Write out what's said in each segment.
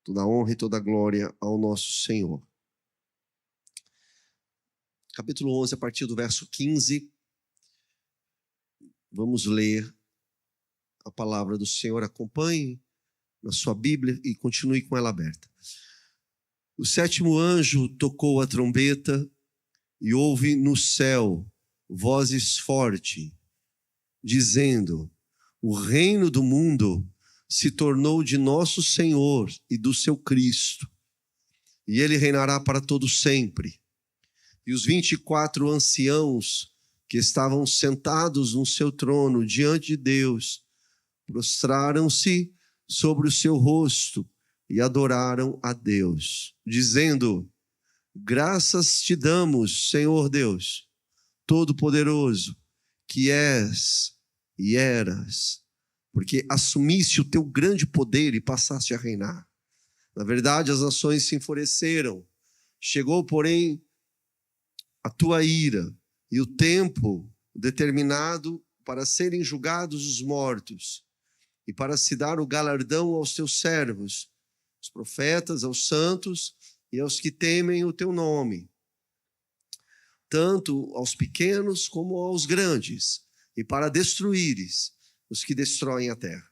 Toda a honra e toda a glória ao nosso Senhor. Capítulo 11, a partir do verso 15. Vamos ler a palavra do Senhor. Acompanhe na sua Bíblia e continue com ela aberta. O sétimo anjo tocou a trombeta e houve no céu vozes fortes, dizendo: o reino do mundo se tornou de nosso Senhor e do seu Cristo, e ele reinará para todo sempre. E os 24 anciãos que estavam sentados no seu trono diante de Deus prostraram-se sobre o seu rosto e adoraram a Deus, dizendo: graças te damos, Senhor Deus Todo-Poderoso, que és e eras, porque assumiste o teu grande poder e passaste a reinar. Na verdade, as nações se enfureceram. Chegou, porém, a tua ira e o tempo determinado para serem julgados os mortos e para se dar o galardão aos teus servos, os profetas, aos santos e aos que temem o teu nome, tanto aos pequenos como aos grandes, e para destruíres os que destroem a terra.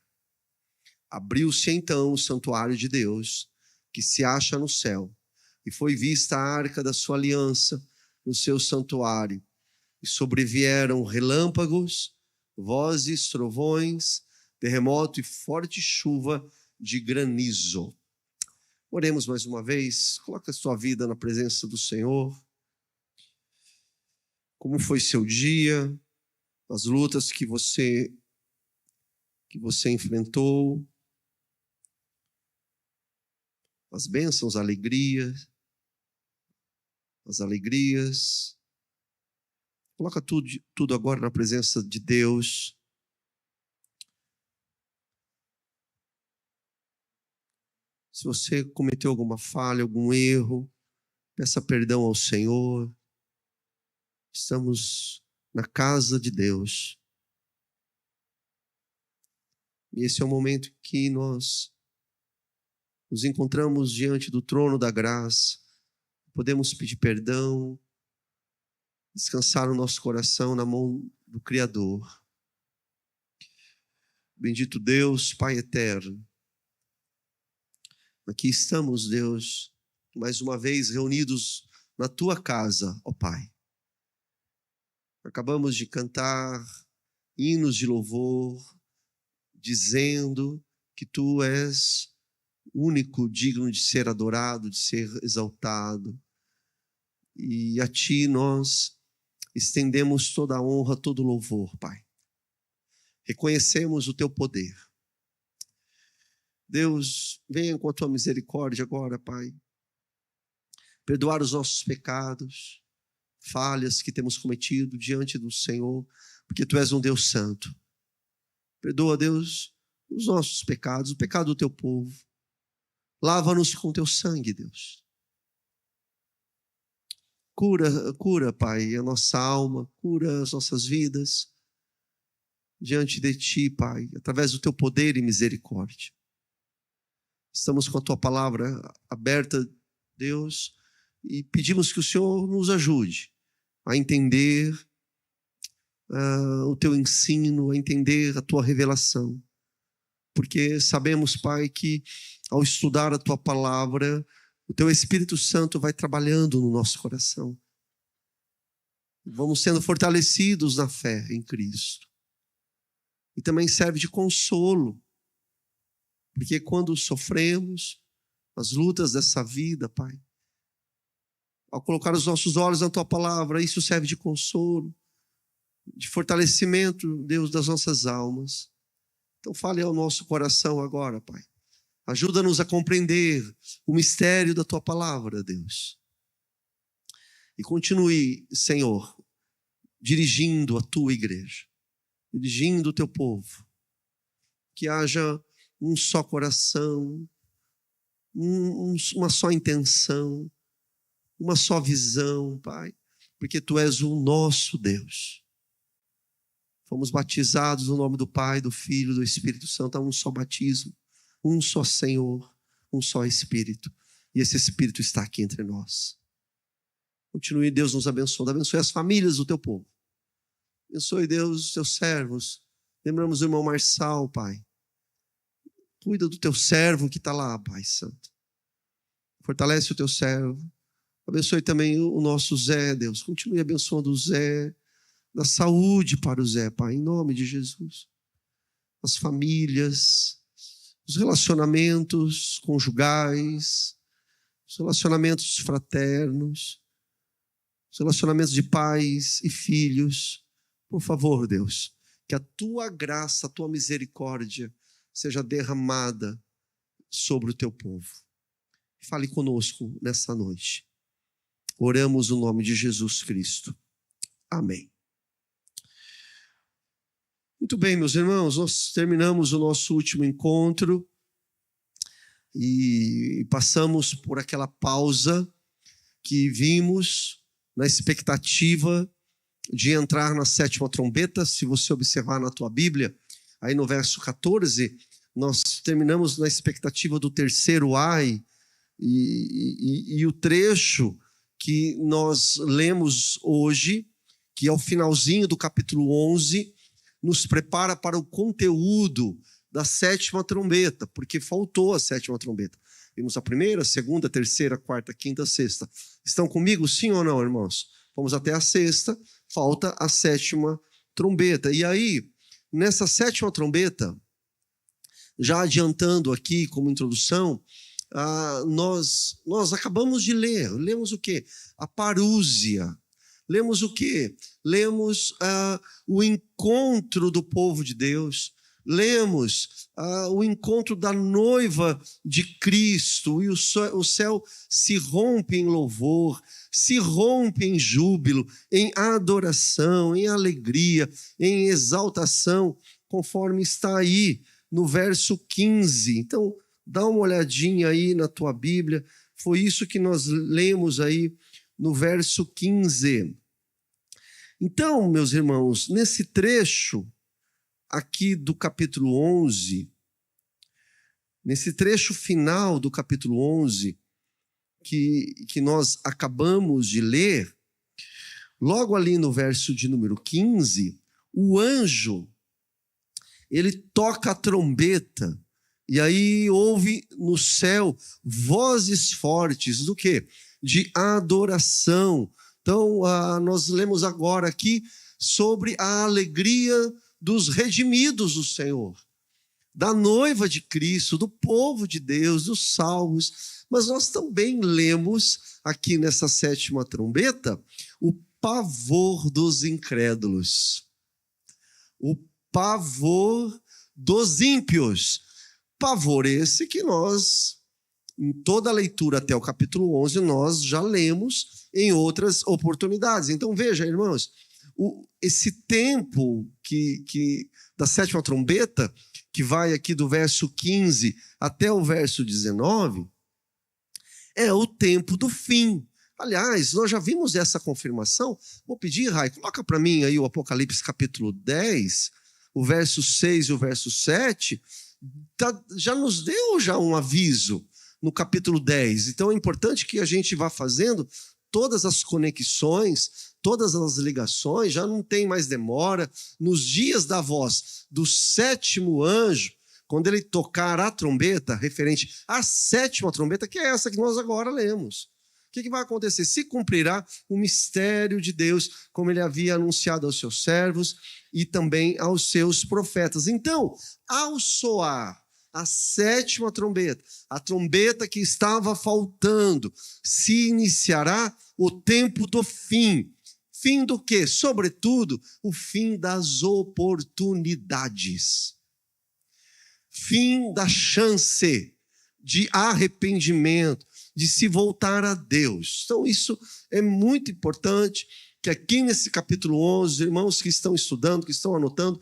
Abriu-se então o santuário de Deus, que se acha no céu, e foi vista a arca da sua aliança no seu santuário, e sobrevieram relâmpagos, vozes, trovões, terremoto e forte chuva de granizo. Oremos mais uma vez. Coloca a sua vida na presença do Senhor. Como foi seu dia? As lutas que você enfrentou, as bênçãos, as alegrias. Coloca tudo agora na presença de Deus. Se você cometeu alguma falha, algum erro, peça perdão ao Senhor. Estamos na casa de Deus. E esse é o momento que nós nos encontramos diante do trono da graça. Podemos pedir perdão, descansar o nosso coração na mão do Criador. Bendito Deus, Pai eterno. Aqui estamos, Deus, mais uma vez reunidos na tua casa, ó Pai. Acabamos de cantar hinos de louvor, dizendo que tu és único, digno de ser adorado, de ser exaltado. E a ti nós estendemos toda a honra, todo o louvor, Pai. Reconhecemos o teu poder. Deus, venha com a tua misericórdia agora, Pai. Perdoar os nossos pecados, falhas que temos cometido diante do Senhor, porque tu és um Deus santo. Perdoa, Deus, os nossos pecados, o pecado do teu povo. Lava-nos com teu sangue, Deus. Cura, Pai, a nossa alma, cura as nossas vidas diante de ti, Pai, através do teu poder e misericórdia. Estamos com a tua palavra aberta, Deus, e pedimos que o Senhor nos ajude a entender o teu ensino, a entender a tua revelação. Porque sabemos, Pai, que ao estudar a tua palavra, o teu Espírito Santo vai trabalhando no nosso coração. Vamos sendo fortalecidos na fé em Cristo. E também serve de consolo. Porque quando sofremos as lutas dessa vida, Pai, ao colocar os nossos olhos na tua palavra, isso serve de consolo, de fortalecimento, Deus, das nossas almas. Então fale ao nosso coração agora, Pai. Ajuda-nos a compreender o mistério da tua palavra, Deus. E continue, Senhor, dirigindo a tua igreja, dirigindo o teu povo. Que haja um só coração, uma só intenção, uma só visão, Pai, porque tu és o nosso Deus. Fomos batizados no nome do Pai, do Filho e do Espírito Santo, a um só batismo, um só Senhor, um só Espírito. E esse Espírito está aqui entre nós. Continue, Deus nos abençoe. Abençoe as famílias do teu povo. Abençoe, Deus, os teus servos. Lembramos do irmão Marçal, Pai. Cuida do teu servo que está lá, Pai Santo. Fortalece o teu servo. Abençoe também o nosso Zé, Deus. Continue abençoando o Zé. Dá saúde para o Zé, Pai, em nome de Jesus. As famílias, os relacionamentos conjugais, os relacionamentos fraternos, os relacionamentos de pais e filhos. Por favor, Deus, que a tua graça, a tua misericórdia seja derramada sobre o teu povo. Fale conosco nessa noite. Oramos no nome de Jesus Cristo. Amém. Muito bem, meus irmãos, nós terminamos o nosso último encontro e passamos por aquela pausa que vimos na expectativa de entrar na sétima trombeta. Se você observar na tua Bíblia, aí no verso 14, nós terminamos na expectativa do terceiro ai, e o trecho que nós lemos hoje, que é o finalzinho do capítulo 11, nos prepara para o conteúdo da sétima trombeta, porque faltou a sétima trombeta. Vimos a primeira, a segunda, a terceira, a quarta, a quinta, a sexta. Estão comigo, sim ou não, irmãos? Fomos até a sexta, falta a sétima trombeta. E aí, nessa sétima trombeta, já adiantando aqui como introdução, nós acabamos de ler. Lemos o quê? A parúzia. Lemos o quê? Lemos o encontro do povo de Deus. Lemos o encontro da noiva de Cristo. E o céu se rompe em louvor, se rompe em júbilo, em adoração, em alegria, em exaltação, conforme está aí no verso 15. Então, dá uma olhadinha aí na tua Bíblia. Foi isso que nós lemos aí no verso 15. Então, meus irmãos, nesse trecho aqui do capítulo 11, nesse trecho final do capítulo 11, que nós acabamos de ler, logo ali no verso de número 15, o anjo, ele toca a trombeta, e aí ouve no céu vozes fortes do quê? De adoração. Então, nós lemos agora aqui sobre a alegria dos redimidos do Senhor, da noiva de Cristo, do povo de Deus, dos salvos. Mas nós também lemos aqui nessa sétima trombeta o pavor dos incrédulos, o pavor dos ímpios. Pavor esse que nós, em toda a leitura até o capítulo 11, nós já lemos em outras oportunidades. Então veja, irmãos, esse tempo da sétima trombeta, que vai aqui do verso 15 até o verso 19, é o tempo do fim. Aliás, nós já vimos essa confirmação. Vou pedir, Rai, coloca para mim aí o Apocalipse capítulo 10, o verso 6 e o verso 7, já nos deu um aviso no capítulo 10. Então é importante que a gente vá fazendo todas as conexões, todas as ligações, já não tem mais demora. Nos dias da voz do sétimo anjo, quando ele tocar a trombeta, referente à sétima trombeta, que é essa que nós agora lemos. O que vai acontecer? Se cumprirá o mistério de Deus, como ele havia anunciado aos seus servos e também aos seus profetas. Então, ao soar a sétima trombeta, a trombeta que estava faltando, se iniciará o tempo do fim. Fim do quê? Sobretudo, o fim das oportunidades. Fim da chance de arrependimento, de se voltar a Deus. Então, isso é muito importante, que aqui nesse capítulo 11, irmãos que estão estudando, que estão anotando,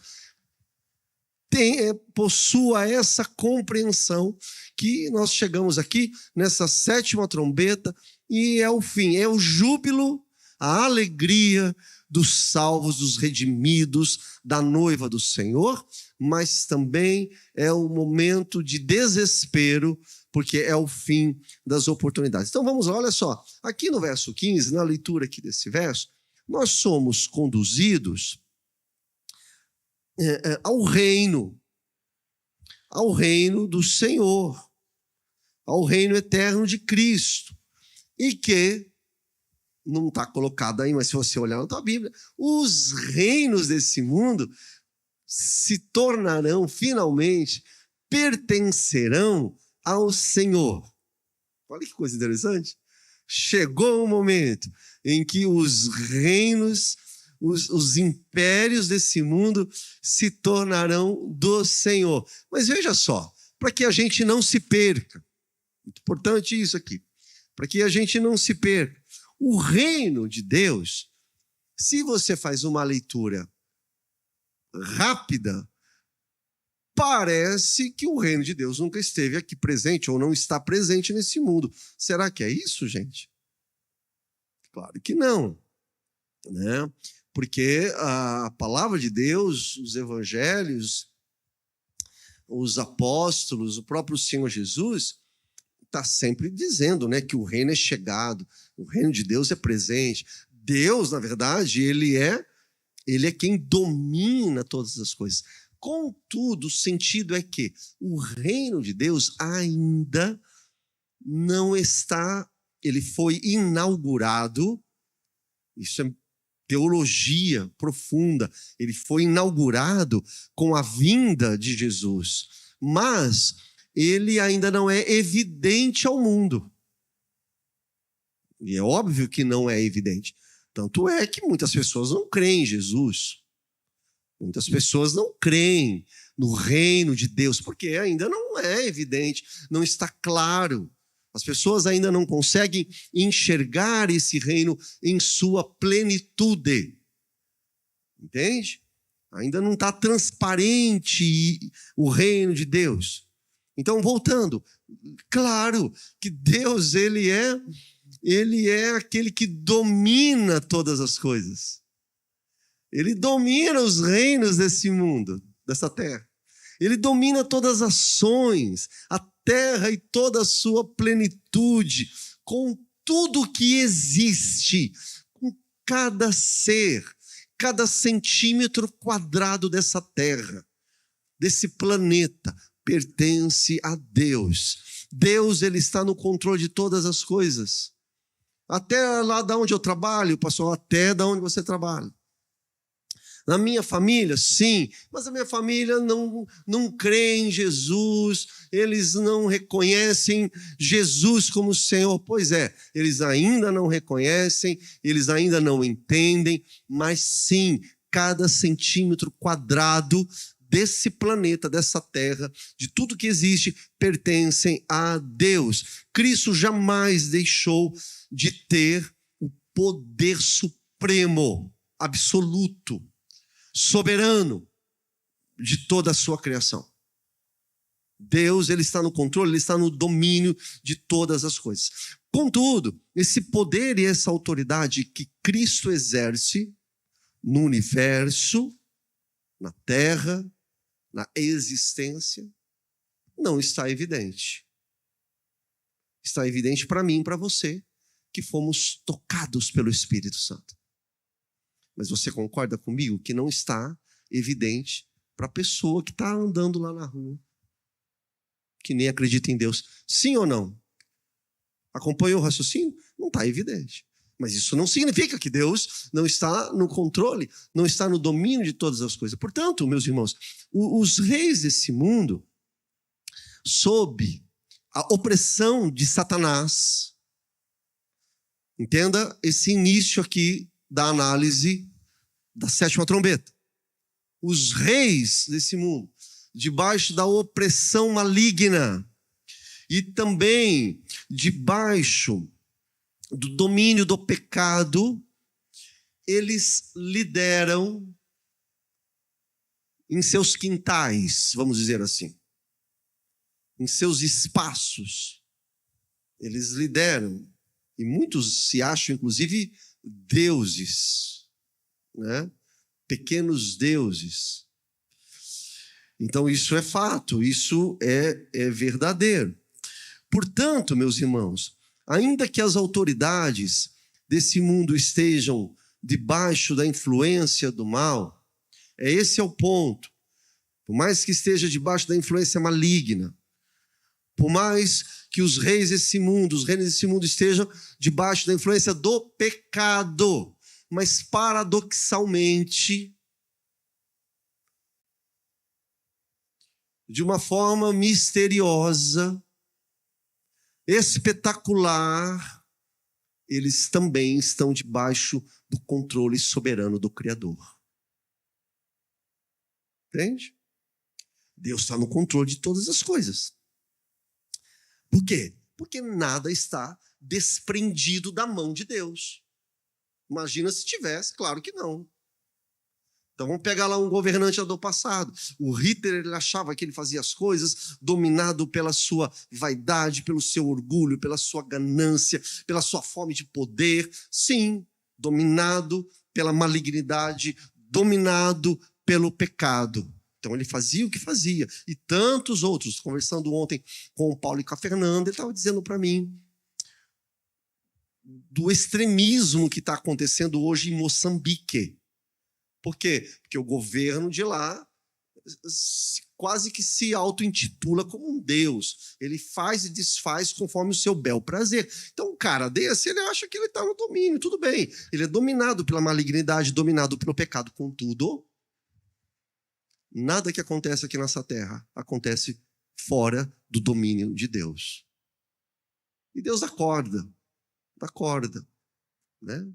possua essa compreensão que nós chegamos aqui nessa sétima trombeta e é o fim, é o júbilo, a alegria dos salvos, dos redimidos, da noiva do Senhor, mas também é um momento de desespero porque é o fim das oportunidades. Então vamos lá, olha só. Aqui no verso 15, na leitura aqui desse verso, nós somos conduzidos ao reino do Senhor, ao reino eterno de Cristo. E que, não está colocado aí, mas se você olhar na tua Bíblia, os reinos desse mundo se tornarão, finalmente, pertencerão ao Senhor. Olha que coisa interessante. Chegou o momento em que os reinos, os impérios desse mundo se tornarão do Senhor. Mas veja só, para que a gente não se perca, muito importante isso aqui, para que a gente não se perca, o reino de Deus, se você faz uma leitura rápida, parece que o reino de Deus nunca esteve aqui presente ou não está presente nesse mundo. Será que é isso, gente? Claro que não, né? Porque a palavra de Deus, os evangelhos, os apóstolos, o próprio Senhor Jesus está sempre dizendo, né, que o reino é chegado, o reino de Deus é presente. Deus, na verdade, ele é quem domina todas as coisas. Contudo, o sentido é que o reino de Deus ainda não está, ele foi inaugurado, isso é teologia profunda, ele foi inaugurado com a vinda de Jesus, mas ele ainda não é evidente ao mundo. E é óbvio que não é evidente. Tanto é que muitas pessoas não creem em Jesus. Muitas pessoas não creem no reino de Deus, porque ainda não é evidente, não está claro. As pessoas ainda não conseguem enxergar esse reino em sua plenitude. Entende? Ainda não está transparente o reino de Deus. Então, voltando, claro que Deus, ele é aquele que domina todas as coisas. Ele domina os reinos desse mundo, dessa terra. Ele domina todas as ações, a terra e toda a sua plenitude, com tudo que existe, com cada ser, cada centímetro quadrado dessa terra, desse planeta, pertence a Deus. Deus, ele está no controle de todas as coisas. Até lá da onde eu trabalho, pastor, até da onde você trabalha. Na minha família, sim, mas a minha família não crê em Jesus, eles não reconhecem Jesus como Senhor. Pois é, eles ainda não reconhecem, eles ainda não entendem, mas sim, cada centímetro quadrado desse planeta, dessa terra, de tudo que existe, pertencem a Deus. Cristo jamais deixou de ter o poder supremo, absoluto, soberano de toda a sua criação. Deus, ele está no controle, ele está no domínio de todas as coisas. Contudo, esse poder e essa autoridade que Cristo exerce no universo, na terra, na existência, não está evidente. Está evidente para mim e para você, que fomos tocados pelo Espírito Santo. Mas você concorda comigo que não está evidente para a pessoa que está andando lá na rua, que nem acredita em Deus? Sim ou não? Acompanhou o raciocínio? Não está evidente. Mas isso não significa que Deus não está no controle, não está no domínio de todas as coisas. Portanto, meus irmãos, os reis desse mundo, sob a opressão de Satanás, entenda esse início aqui da análise da sétima trombeta. Os reis desse mundo, debaixo da opressão maligna e também debaixo do domínio do pecado, eles lideram em seus quintais, vamos dizer assim, em seus espaços. Eles lideram, e muitos se acham, inclusive, deuses, né? Pequenos deuses. Então, isso é fato, isso é verdadeiro. Portanto, meus irmãos, ainda que as autoridades desse mundo estejam debaixo da influência do mal, esse é o ponto. Por mais que esteja debaixo da influência maligna, por mais que os reis desse mundo, os reinos desse mundo estejam debaixo da influência do pecado, mas paradoxalmente, de uma forma misteriosa, espetacular, eles também estão debaixo do controle soberano do Criador. Entende? Deus está no controle de todas as coisas. Por quê? Porque nada está desprendido da mão de Deus. Imagina se tivesse, claro que não. Então vamos pegar lá um governante do passado. O Hitler, ele achava que ele fazia as coisas dominado pela sua vaidade, pelo seu orgulho, pela sua ganância, pela sua fome de poder. Sim, dominado pela malignidade, dominado pelo pecado. Então ele fazia o que fazia. E tantos outros, conversando ontem com o Paulo e com a Fernanda, ele estava dizendo para mim do extremismo que está acontecendo hoje em Moçambique. Por quê? Porque o governo de lá quase que se auto-intitula como um deus. Ele faz e desfaz conforme o seu bel prazer. Então, um cara desse, ele acha que ele está no domínio, tudo bem. Ele é dominado pela malignidade, dominado pelo pecado. Contudo, nada que acontece aqui nessa terra acontece fora do domínio de Deus. E Deus dá corda, né?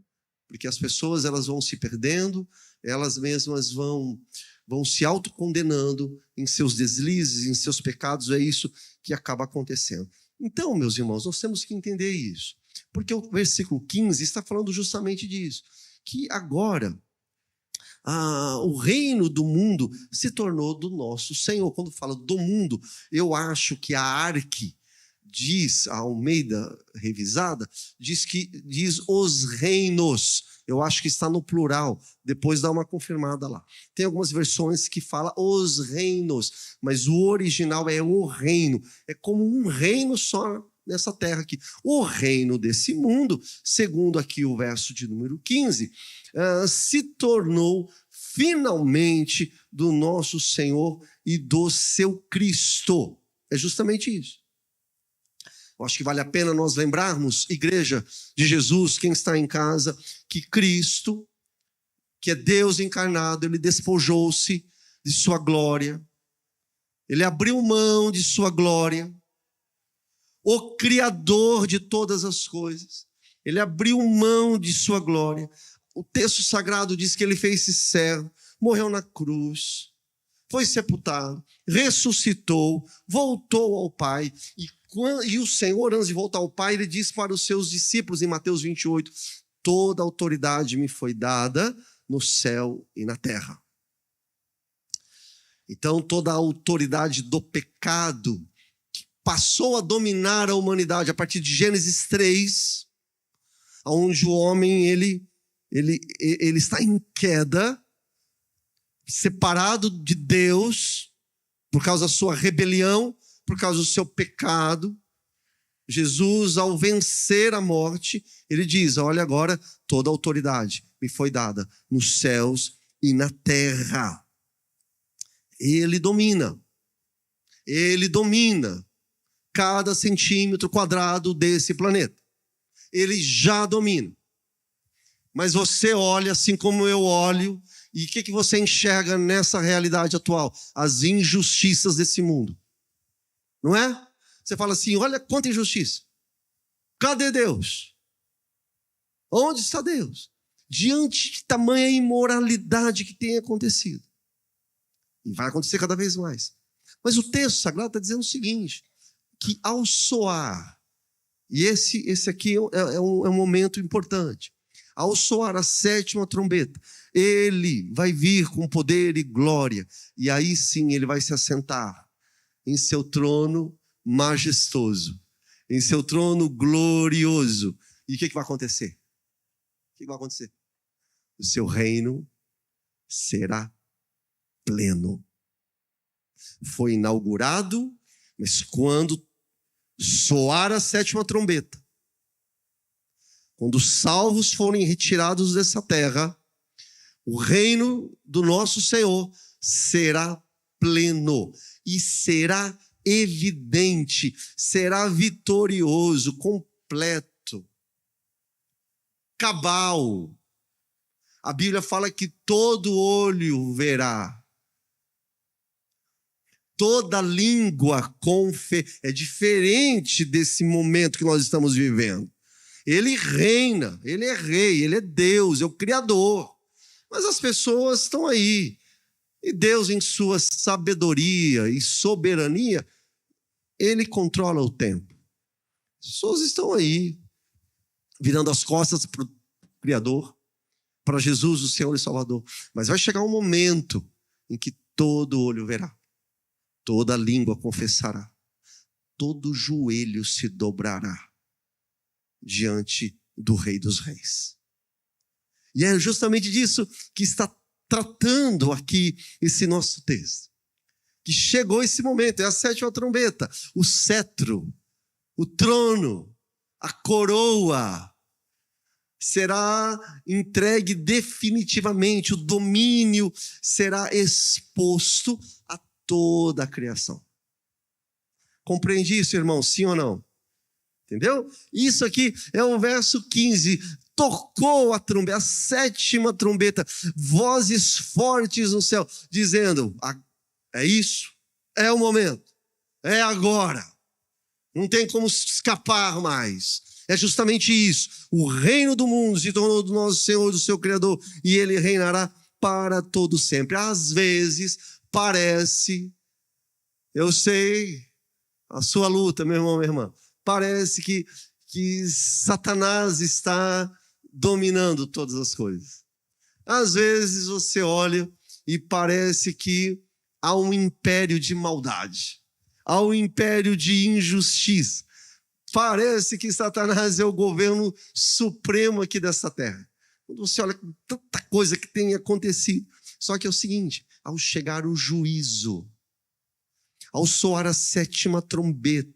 Porque as pessoas, elas vão se perdendo, elas mesmas vão se autocondenando em seus deslizes, em seus pecados, é isso que acaba acontecendo. Então, meus irmãos, nós temos que entender isso, porque o versículo 15 está falando justamente disso, que agora o reino do mundo se tornou do nosso Senhor. Quando fala do mundo, eu acho que a arque diz, a Almeida revisada, diz os reinos. Eu acho que está no plural, depois dá uma confirmada lá. Tem algumas versões que falam os reinos, mas o original é o reino. É como um reino só nessa terra aqui. O reino desse mundo, segundo aqui o verso de número 15, se tornou finalmente do nosso Senhor e do seu Cristo. É justamente isso. Eu acho que vale a pena nós lembrarmos, igreja de Jesus, quem está em casa, que Cristo, que é Deus encarnado, ele despojou-se de sua glória, ele abriu mão de sua glória, o Criador de todas as coisas, ele abriu mão de sua glória. O texto sagrado diz que ele fez-se servo, morreu na cruz, foi sepultado, ressuscitou, voltou ao Pai. E o Senhor, antes de voltar ao Pai, ele diz para os seus discípulos em Mateus 28, toda autoridade me foi dada no céu e na terra. Então, toda a autoridade do pecado que passou a dominar a humanidade a partir de Gênesis 3, onde o homem ele está em queda, separado de Deus por causa da sua rebelião, por causa do seu pecado. Jesus, ao vencer a morte, ele diz, olha agora, toda a autoridade me foi dada nos céus e na terra. Ele domina cada centímetro quadrado desse planeta. Ele já domina. Mas você olha assim como eu olho, e o que você enxerga nessa realidade atual? As injustiças desse mundo. Não é? Você fala assim, olha quanta injustiça. Cadê Deus? Onde está Deus? Diante de tamanha imoralidade que tem acontecido. E vai acontecer cada vez mais. Mas o texto sagrado está dizendo o seguinte, que ao soar, e esse aqui é um momento importante, ao soar a 7ª trombeta, ele vai vir com poder e glória, e aí sim ele vai se assentar em seu trono majestoso, em seu trono glorioso. E o que vai acontecer? O que vai acontecer? O seu reino será pleno. Foi inaugurado, mas quando soar a sétima trombeta, quando os salvos forem retirados dessa terra, o reino do nosso Senhor será pleno e será evidente, será vitorioso, completo, cabal. A Bíblia fala que todo olho verá, toda língua é diferente desse momento que nós estamos vivendo. Ele reina, ele é rei, ele é Deus, é o Criador. Mas as pessoas estão aí. E Deus, em sua sabedoria e soberania, ele controla o tempo. As pessoas estão aí, virando as costas para o Criador, para Jesus, o Senhor e Salvador. Mas vai chegar um momento em que todo olho verá, toda língua confessará, todo joelho se dobrará diante do Rei dos Reis. E é justamente disso que está tratando aqui esse nosso texto. Que chegou esse momento, é a sétima trombeta, o cetro, o trono, a coroa será entregue definitivamente, o domínio será exposto a toda a criação. Compreende isso, irmão? Sim ou não? Entendeu? Isso aqui é o verso 15. Tocou a trombeta, a sétima trombeta, vozes fortes no céu, dizendo: é isso, é o momento, é agora, não tem como escapar mais. É justamente isso. O reino do mundo se tornou do nosso Senhor, do seu Criador, e ele reinará para todo sempre. Às vezes parece, eu sei, a sua luta, meu irmão, minha irmã, parece que Satanás está dominando todas as coisas. Às vezes você olha e parece que há um império de maldade, há um império de injustiça. Parece que Satanás é o governo supremo aqui dessa terra. Quando você olha tanta coisa que tem acontecido. Só que é o seguinte, ao chegar o juízo, ao soar a sétima trombeta,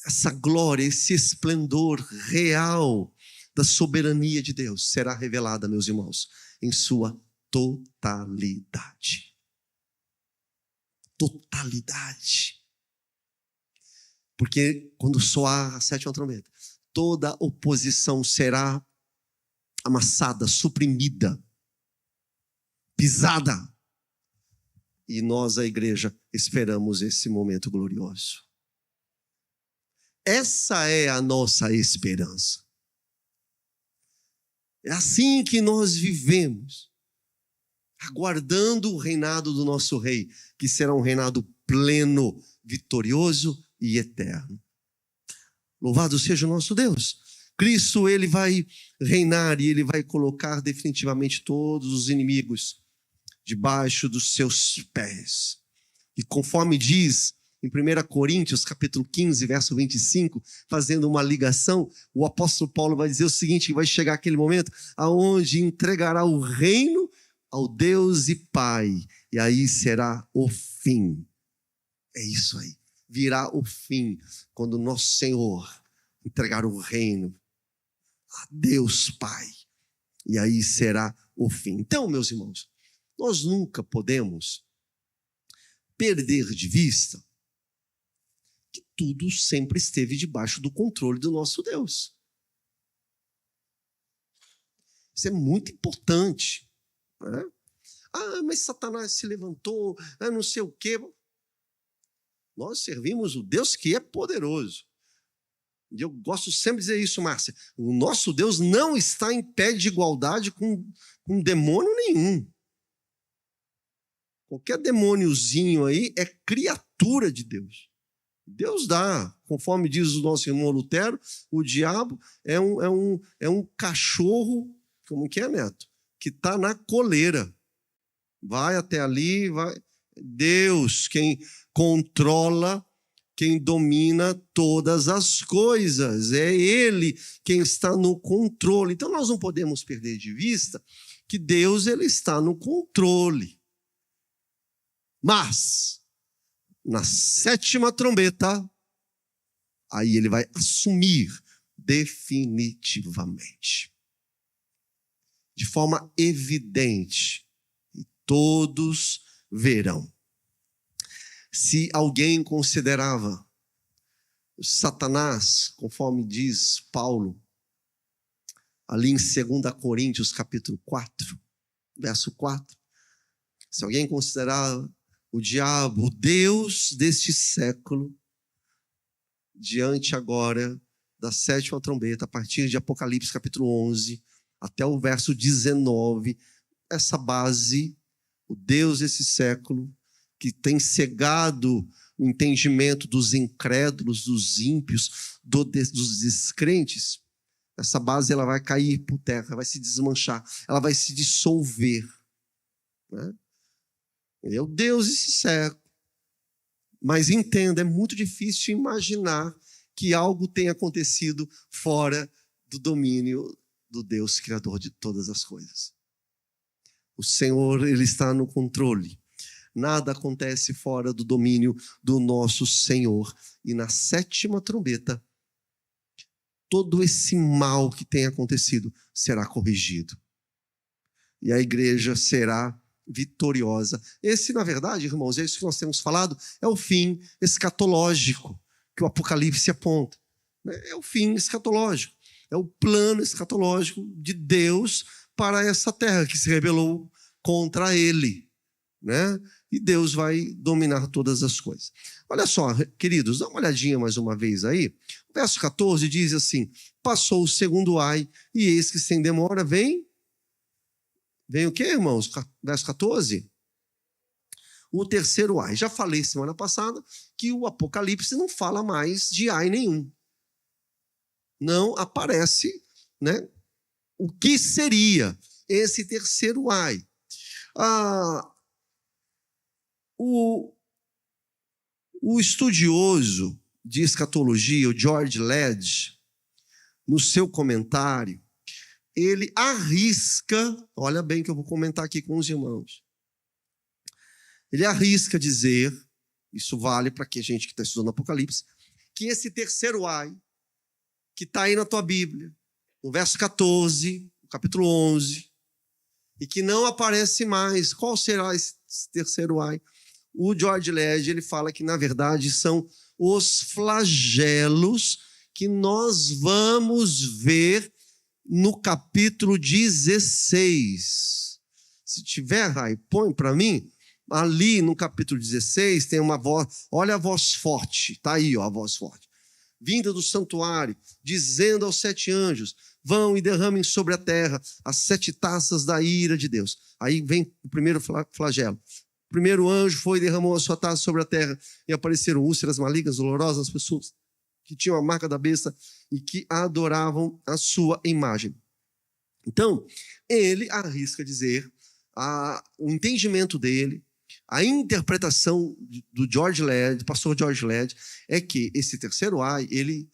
essa glória, esse esplendor real da soberania de Deus será revelada, meus irmãos, em sua totalidade. Totalidade. Porque quando soar a sétima trombeta, toda oposição será amassada, suprimida, pisada. E nós, a igreja, esperamos esse momento glorioso. Essa é a nossa esperança. É assim que nós vivemos, aguardando o reinado do nosso rei, que será um reinado pleno, vitorioso e eterno. Louvado seja o nosso Deus. Cristo, ele vai reinar e ele vai colocar definitivamente todos os inimigos debaixo dos seus pés. E conforme diz em 1 Coríntios, capítulo 15, verso 25, fazendo uma ligação, o apóstolo Paulo vai dizer o seguinte, que vai chegar aquele momento aonde entregará o reino ao Deus e Pai, e aí será o fim. É isso aí. Virá o fim, quando nosso Senhor entregar o reino a Deus Pai, e aí será o fim. Então, meus irmãos, nós nunca podemos perder de vista que tudo sempre esteve debaixo do controle do nosso Deus. Isso é muito importante, né? Mas Satanás se levantou, não sei o quê. Nós servimos o Deus que é poderoso. E eu gosto sempre de dizer isso, Márcia. O nosso Deus não está em pé de igualdade com demônio nenhum. Qualquer demôniozinho aí é criatura de Deus. Deus dá, conforme diz o nosso irmão Lutero, o diabo é um cachorro, como que é, Neto? Que está na coleira. Vai até ali, vai. Deus, quem controla, quem domina todas as coisas. É Ele quem está no controle. Então nós não podemos perder de vista que Deus, ele está no controle. Mas na 7ª trombeta, aí ele vai assumir definitivamente, de forma evidente, e todos verão. Se alguém considerava Satanás, conforme diz Paulo, ali em 2 Coríntios, capítulo 4, verso 4, se alguém considerava o diabo, o Deus deste século, diante agora da 7ª trombeta, a partir de Apocalipse capítulo 11, até o verso 19, essa base, o Deus desse século, que tem cegado o entendimento dos incrédulos, dos ímpios, dos descrentes, essa base ela vai cair por terra, vai se desmanchar, ela vai se dissolver. Né? Ele é o Deus desse século. Mas entenda, é muito difícil imaginar que algo tenha acontecido fora do domínio do Deus Criador de todas as coisas. O Senhor, Ele está no controle. Nada acontece fora do domínio do nosso Senhor. E na 7ª trombeta, todo esse mal que tem acontecido será corrigido. E a igreja será vitoriosa. Esse, na verdade, irmãos, é isso que nós temos falado, é o fim escatológico que o Apocalipse aponta. É o fim escatológico. É o plano escatológico de Deus para essa terra que se rebelou contra ele. Né? E Deus vai dominar todas as coisas. Olha só, queridos, dá uma olhadinha mais uma vez aí. O verso 14 diz assim: passou o segundo ai, e eis que sem demora vem o quê, irmãos? Verso 14. O terceiro ai. Já falei semana passada que o Apocalipse não fala mais de ai nenhum. Não aparece, né, o que seria esse terceiro ai. O estudioso de escatologia, o George Led, no seu comentário, ele arrisca, olha bem que eu vou comentar aqui com os irmãos, ele arrisca dizer, isso vale para a gente que está estudando Apocalipse, que esse terceiro ai, que está aí na tua Bíblia, no verso 14, no capítulo 11, e que não aparece mais, qual será esse terceiro ai? O George Led, ele fala que, na verdade, são os flagelos que nós vamos ver no capítulo 16. Se tiver, Rai, põe para mim. Ali no capítulo 16 tem uma voz, olha a voz forte, está aí ó, a voz forte. Vinda do santuário, dizendo aos 7 anjos, vão e derramem sobre a terra as 7 taças da ira de Deus. Aí vem o primeiro flagelo. O primeiro anjo foi e derramou a sua taça sobre a terra e apareceram úlceras malignas, dolorosas, as pessoas que tinham a marca da besta e que adoravam a sua imagem. Então, ele arrisca dizer, o entendimento dele, a interpretação do George Led, do pastor George Led, é que esse terceiro ai, ele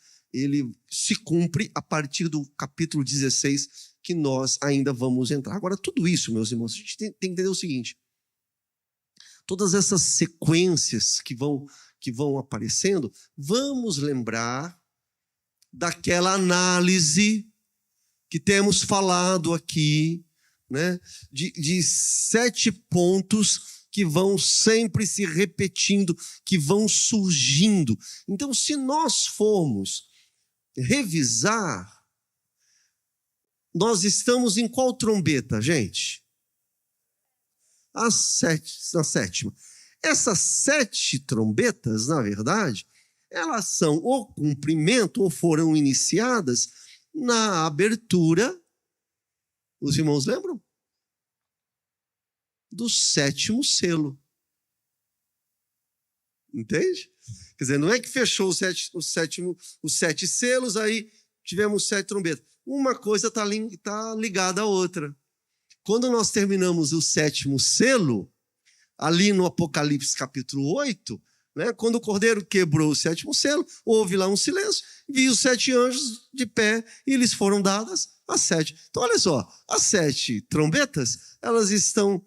se cumpre a partir do capítulo 16, que nós ainda vamos entrar. Agora, tudo isso, meus irmãos, a gente tem que entender o seguinte, todas essas sequências que vão aparecendo, vamos lembrar daquela análise que temos falado aqui, né, de 7 pontos que vão sempre se repetindo, que vão surgindo. Então, se nós formos revisar, nós estamos em qual trombeta, gente? Na 7ª. Essas 7 trombetas, na verdade, elas são o cumprimento, ou foram iniciadas na abertura, os irmãos lembram? Do 7º selo. Entende? Quer dizer, não é que fechou os 7 selos, aí tivemos 7 trombetas. Uma coisa está ligada à outra. Quando nós terminamos o 7º selo, ali no Apocalipse capítulo 8, né, quando o Cordeiro quebrou o 7º selo, houve lá um silêncio, vi os 7 anjos de pé e lhes foram dadas as 7. Então, olha só, as 7 trombetas, elas estão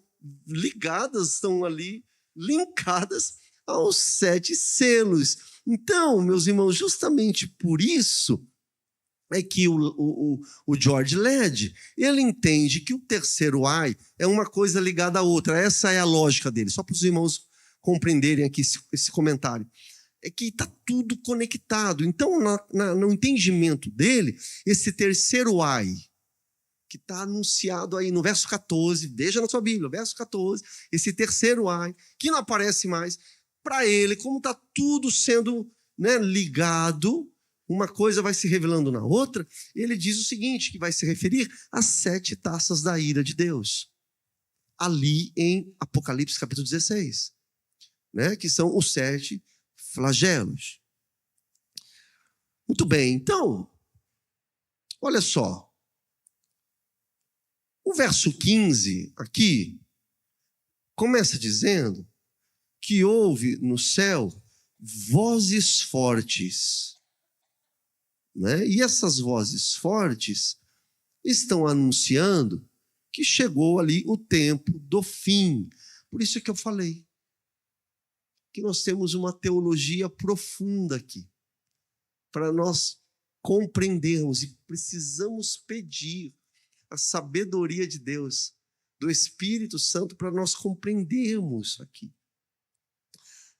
ligadas, estão ali linkadas aos 7 selos. Então, meus irmãos, justamente por isso é que o George Led, ele entende que o terceiro ai é uma coisa ligada à outra. Essa é a lógica dele, só para os irmãos compreenderem aqui esse comentário. É que está tudo conectado. Então, no entendimento dele, esse terceiro ai, que está anunciado aí no verso 14, veja na sua Bíblia, verso 14, esse terceiro ai, que não aparece mais, para ele, como está tudo sendo, né, ligado, uma coisa vai se revelando na outra, ele diz o seguinte, que vai se referir às 7 taças da ira de Deus, ali em Apocalipse capítulo 16, né, que são os 7 flagelos. Muito bem, então, olha só, o verso 15 aqui começa dizendo que houve no céu vozes fortes, né? E essas vozes fortes estão anunciando que chegou ali o tempo do fim. Por isso é que eu falei que nós temos uma teologia profunda aqui, para nós compreendermos, e precisamos pedir a sabedoria de Deus, do Espírito Santo, para nós compreendermos aqui.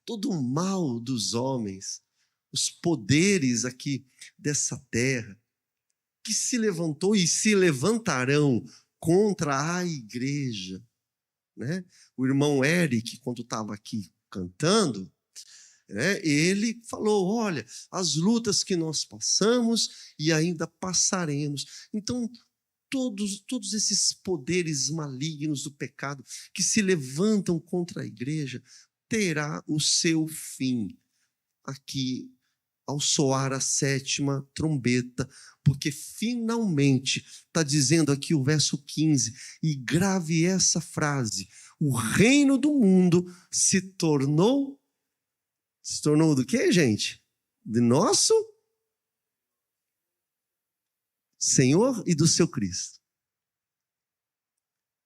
Todo o mal dos homens, os poderes aqui dessa terra, que se levantou e se levantarão contra a igreja, né? O irmão Eric, quando estava aqui cantando, né, ele falou, olha, as lutas que nós passamos e ainda passaremos. Então, todos esses poderes malignos do pecado que se levantam contra a igreja terá o seu fim aqui ao soar a 7ª trombeta, porque finalmente está dizendo aqui o verso 15, e grave essa frase, o reino do mundo se tornou do quê, gente? De nosso Senhor e do seu Cristo.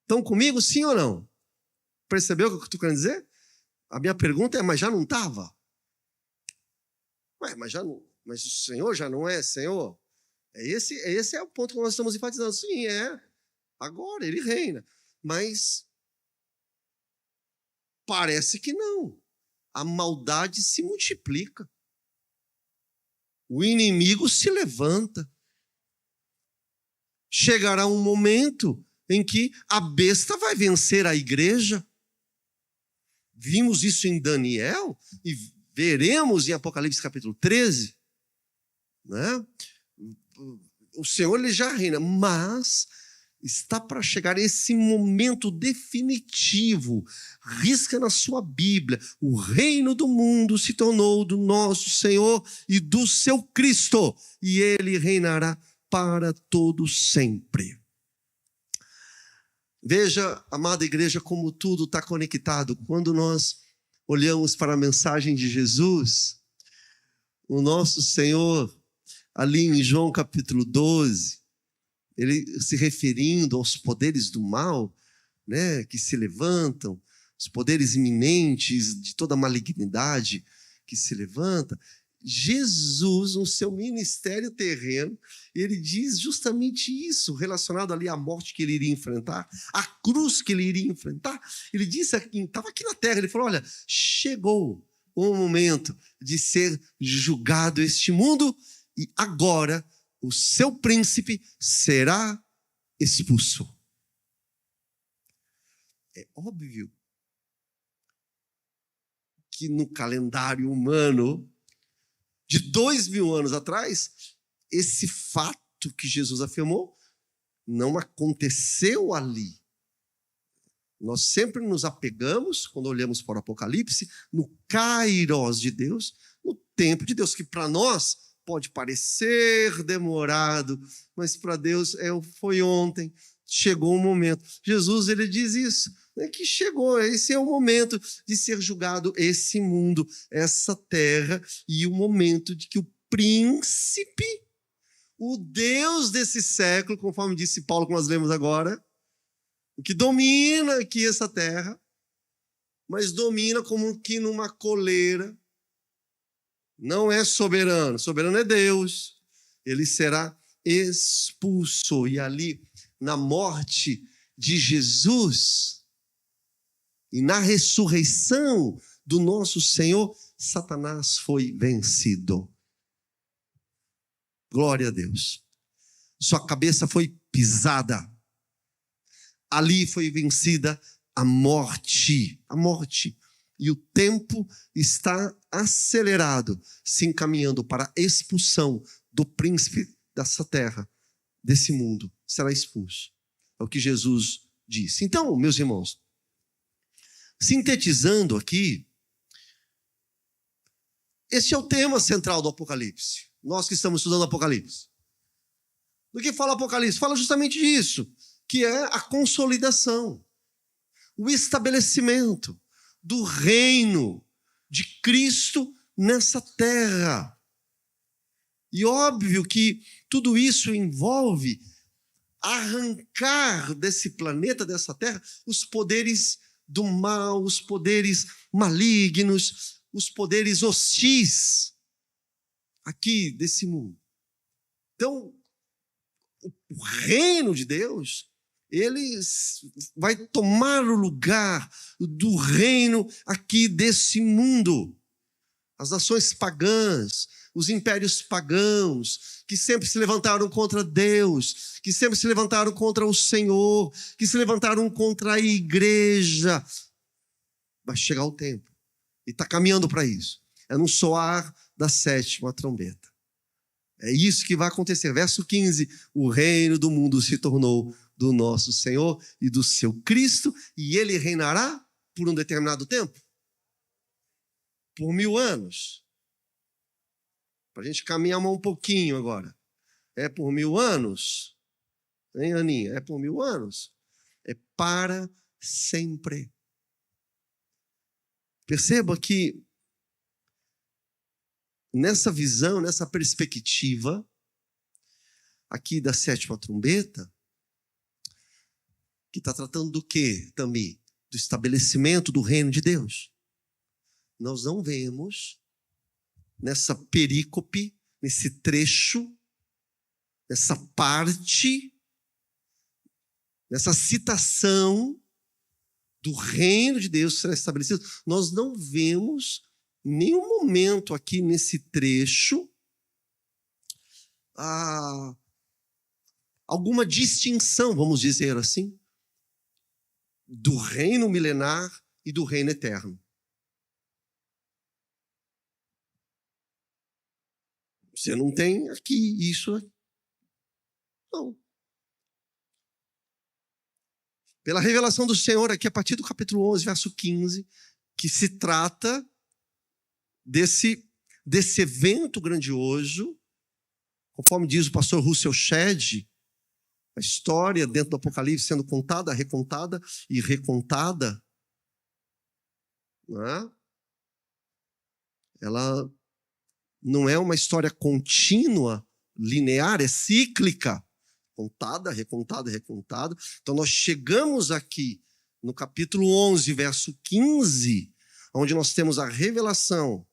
Estão comigo, sim ou não? Percebeu o que eu estou querendo dizer? A minha pergunta é, mas já não estava? Ué, mas o Senhor já não é Senhor? Esse é o ponto que nós estamos enfatizando. Sim, agora ele reina. Mas parece que não. A maldade se multiplica. O inimigo se levanta. Chegará um momento em que a besta vai vencer a igreja. Vimos isso em Daniel e veremos em Apocalipse capítulo 13. Né? O Senhor ele já reina, mas está para chegar esse momento definitivo. Risca na sua Bíblia. O reino do mundo se tornou do nosso Senhor e do seu Cristo, e ele reinará para todo sempre. Veja, amada igreja, como tudo está conectado. Quando nós olhamos para a mensagem de Jesus, o nosso Senhor, ali em João capítulo 12, ele se referindo aos poderes do mal, né, que se levantam, os poderes iminentes de toda a malignidade que se levanta, Jesus, no seu ministério terreno, ele diz justamente isso, relacionado ali à morte que ele iria enfrentar, à cruz que ele iria enfrentar. Ele disse, estava aqui na terra, ele falou, olha, chegou o momento de ser julgado este mundo e agora o seu príncipe será expulso. É óbvio que no calendário humano de 2000 anos atrás, esse fato que Jesus afirmou não aconteceu ali. Nós sempre nos apegamos, quando olhamos para o Apocalipse, no kairos de Deus, no tempo de Deus, que para nós pode parecer demorado, mas para Deus foi ontem, chegou o momento. Jesus ele diz isso, né, que chegou, esse é o momento de ser julgado esse mundo, essa terra, e o momento de que o príncipe, o Deus desse século, conforme disse Paulo, que nós lemos agora, o que domina aqui essa terra, mas domina como que numa coleira. Não é soberano. Soberano é Deus. Ele será expulso. E ali, na morte de Jesus e na ressurreição do nosso Senhor, Satanás foi vencido. Glória a Deus. Sua cabeça foi pisada. Ali foi vencida a morte. A morte. E o tempo está acelerado, se encaminhando para a expulsão do príncipe dessa terra, desse mundo. Será expulso. É o que Jesus disse. Então, meus irmãos, sintetizando aqui, esse é o tema central do Apocalipse. Nós que estamos estudando Apocalipse. Do que fala Apocalipse? Fala justamente disso, que é a consolidação, o estabelecimento do reino de Cristo nessa terra. E óbvio que tudo isso envolve arrancar desse planeta, dessa terra, os poderes do mal, os poderes malignos, os poderes hostis aqui desse mundo. Então, o reino de Deus, ele vai tomar o lugar do reino aqui desse mundo. As nações pagãs, os impérios pagãos, que sempre se levantaram contra Deus, que sempre se levantaram contra o Senhor, que se levantaram contra a igreja. Vai chegar o tempo. E está caminhando para isso. É no soar da 7ª trombeta. É isso que vai acontecer. Verso 15. O reino do mundo se tornou do nosso Senhor e do seu Cristo, e ele reinará por um determinado tempo? Por 1000 anos. Para a gente caminhar um pouquinho agora. É por 1000 anos? Hein, Aninha? É por 1000 anos? É para sempre. Perceba que nessa visão, nessa perspectiva aqui da 7ª trombeta, que está tratando do quê também? Do estabelecimento do reino de Deus. Nós não vemos nessa perícope, nesse trecho, nessa parte, nessa citação do reino de Deus que será estabelecido, nós não vemos em nenhum momento aqui nesse trecho alguma distinção, vamos dizer assim, do reino milenar e do reino eterno. Você não tem aqui isso. Não. Pela revelação do Senhor aqui, a partir do capítulo 11, verso 15, que se trata desse evento grandioso, conforme diz o pastor Russell Shedd, a história dentro do Apocalipse sendo contada, recontada e recontada, não é? Ela não é uma história contínua, linear, é cíclica. Contada, recontada, recontada. Então nós chegamos aqui no capítulo 11, verso 15, onde nós temos a revelação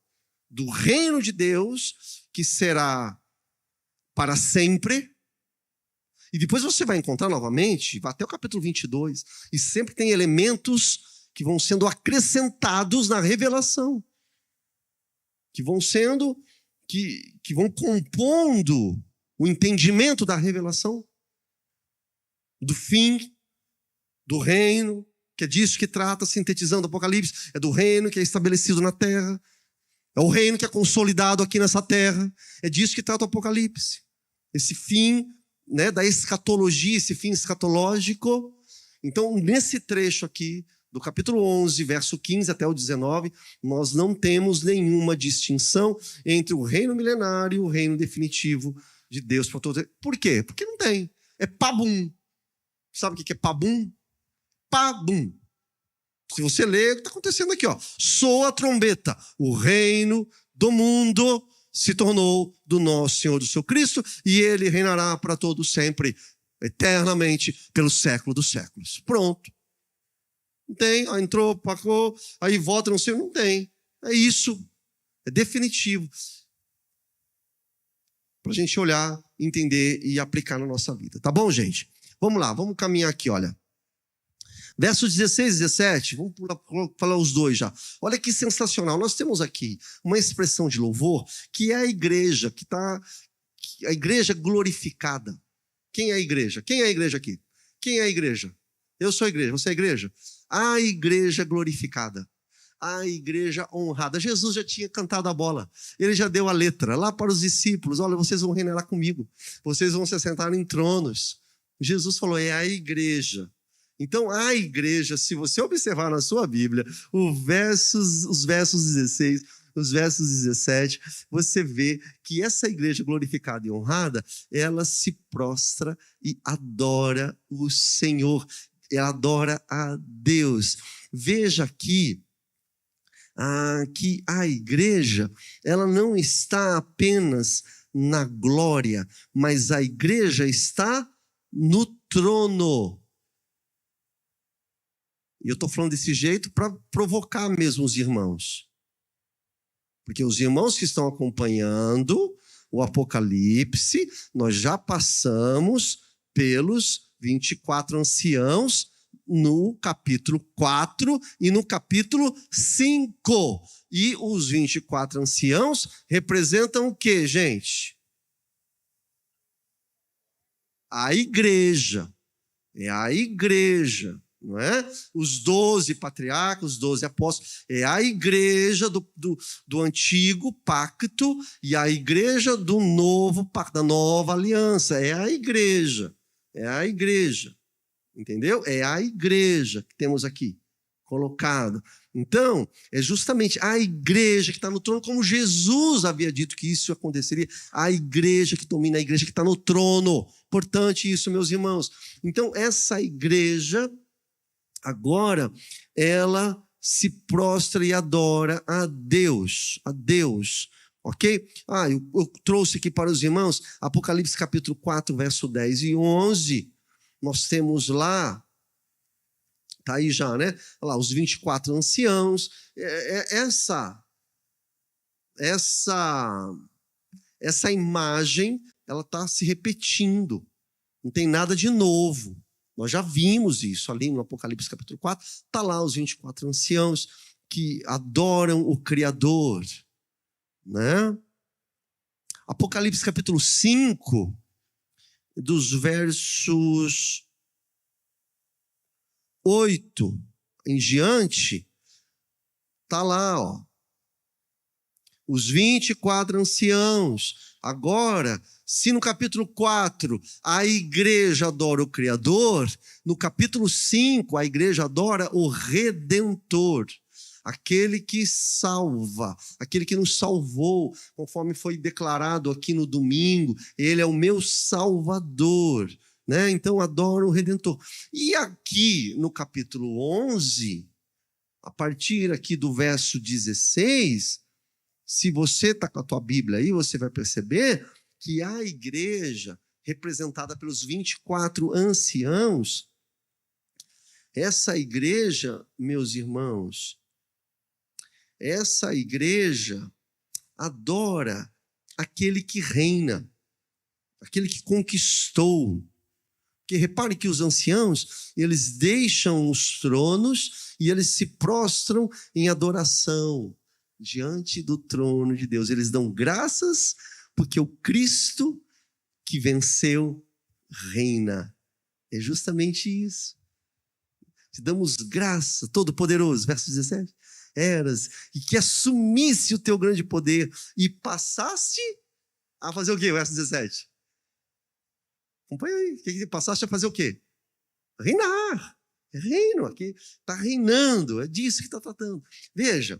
do reino de Deus, que será para sempre. E depois você vai encontrar novamente, vai até o capítulo 22, e sempre tem elementos que vão sendo acrescentados na revelação, que vão sendo, que vão compondo o entendimento da revelação, do fim, do reino, que é disso que trata, sintetizando o Apocalipse, é do reino que é estabelecido na terra, é o reino que é consolidado aqui nessa terra, é disso que trata o Apocalipse. Esse fim, né, da escatologia, esse fim escatológico. Então, nesse trecho aqui, do capítulo 11, verso 15 até o 19, nós não temos nenhuma distinção entre o reino milenário e o reino definitivo de Deus para todos. Por quê? Porque não tem. É pabum. Sabe o que é pabum? Pabum. Se você ler, o que está acontecendo aqui, ó. Soa a trombeta. O reino do mundo se tornou do nosso Senhor, do seu Cristo, e ele reinará para todos sempre, eternamente, pelo século dos séculos. Pronto. Não tem. Entrou, pagou, aí volta, não sei, não tem. É isso. É definitivo. Para a gente olhar, entender e aplicar na nossa vida. Tá bom, gente? Vamos lá, vamos caminhar aqui, olha. Versos 16 e 17, vamos falar os dois já. Olha que sensacional. Nós temos aqui uma expressão de louvor que é a igreja, a igreja glorificada. Quem é a igreja? Quem é a igreja aqui? Quem é a igreja? Eu sou a igreja, você é a igreja? A igreja glorificada. A igreja honrada. Jesus já tinha cantado a bola. Ele já deu a letra lá para os discípulos. Olha, vocês vão reinar lá comigo. Vocês vão se assentar em tronos. Jesus falou, é a igreja. Então, a igreja, se você observar na sua Bíblia, os versos 16, os versos 17, você vê que essa igreja glorificada e honrada, ela se prostra e adora o Senhor. Ela adora a Deus. Veja aqui, que a igreja, ela não está apenas na glória, mas a igreja está no trono. E eu estou falando desse jeito para provocar mesmo os irmãos. Porque os irmãos que estão acompanhando o Apocalipse, nós já passamos pelos 24 anciãos no capítulo 4 e no capítulo 5. E os 24 anciãos representam o quê, gente? A igreja. É a igreja. Não é? Os 12 patriarcas, os 12 apóstolos, é a igreja do antigo pacto e a igreja do novo pacto, da nova aliança. É a igreja. Entendeu? É a igreja que temos aqui colocado. Então, é justamente a igreja que está no trono, como Jesus havia dito que isso aconteceria. A igreja que domina, a igreja que está no trono. Importante isso, meus irmãos. Então, essa igreja, agora, ela se prostra e adora a Deus. Ok? Eu trouxe aqui para os irmãos, Apocalipse capítulo 4, verso 10 e 11. Nós temos lá, está aí já, né? Olha lá, os 24 anciãos. Essa imagem, ela está se repetindo. Não tem nada de novo. Nós já vimos isso ali no Apocalipse capítulo 4. Está lá os 24 anciãos que adoram o Criador. Né? Apocalipse capítulo 5, dos versos 8 em diante, está lá, ó. Os 24 anciãos. Agora, se no capítulo 4 a igreja adora o Criador, no capítulo 5 a igreja adora o Redentor, aquele que salva, aquele que nos salvou, conforme foi declarado aqui no domingo, ele é o meu Salvador, né? Então adora o Redentor. E aqui no capítulo 11, a partir aqui do verso 16, se você está com a tua Bíblia aí, você vai perceber que a igreja, representada pelos 24 anciãos, essa igreja, meus irmãos, essa igreja adora aquele que reina, aquele que conquistou. Porque repare que os anciãos, eles deixam os tronos e eles se prostram em adoração diante do trono de Deus. Eles dão graças porque o Cristo que venceu reina. É justamente isso. Te damos graça, Todo-Poderoso, verso 17. Eras, e que assumisse o teu grande poder e passaste a fazer o quê? Verso 17. Acompanha aí. Que passaste a fazer o quê? Reinar. É reino. Aqui está reinando. É disso que está tratando. Veja,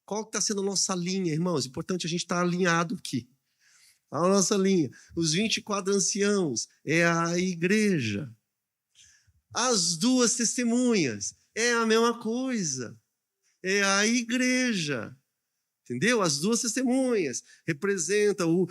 qual está sendo a nossa linha, irmãos? Importante a gente estar alinhado aqui. A nossa linha. Os 24 anciãos é a igreja. As duas testemunhas é a mesma coisa. É a igreja. Entendeu? As duas testemunhas representam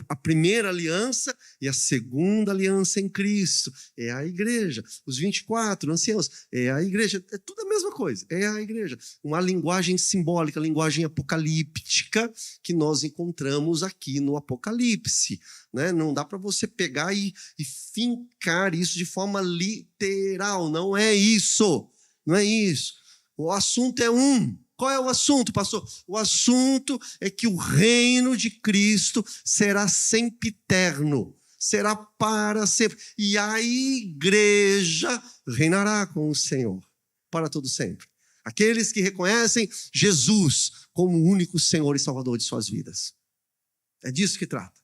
a primeira aliança e a segunda aliança em Cristo. É a igreja. Os 24 anciãos é a igreja. É tudo a mesma coisa. É a igreja. Uma linguagem simbólica, linguagem apocalíptica que nós encontramos aqui no Apocalipse. Né? Não dá para você pegar e fincar isso de forma literal. Não é isso. Não é isso. O assunto é um. Qual é o assunto, pastor? O assunto é que o reino de Cristo será sempiterno, será para sempre. E a igreja reinará com o Senhor para todo sempre. Aqueles que reconhecem Jesus como o único Senhor e Salvador de suas vidas. É disso que trata.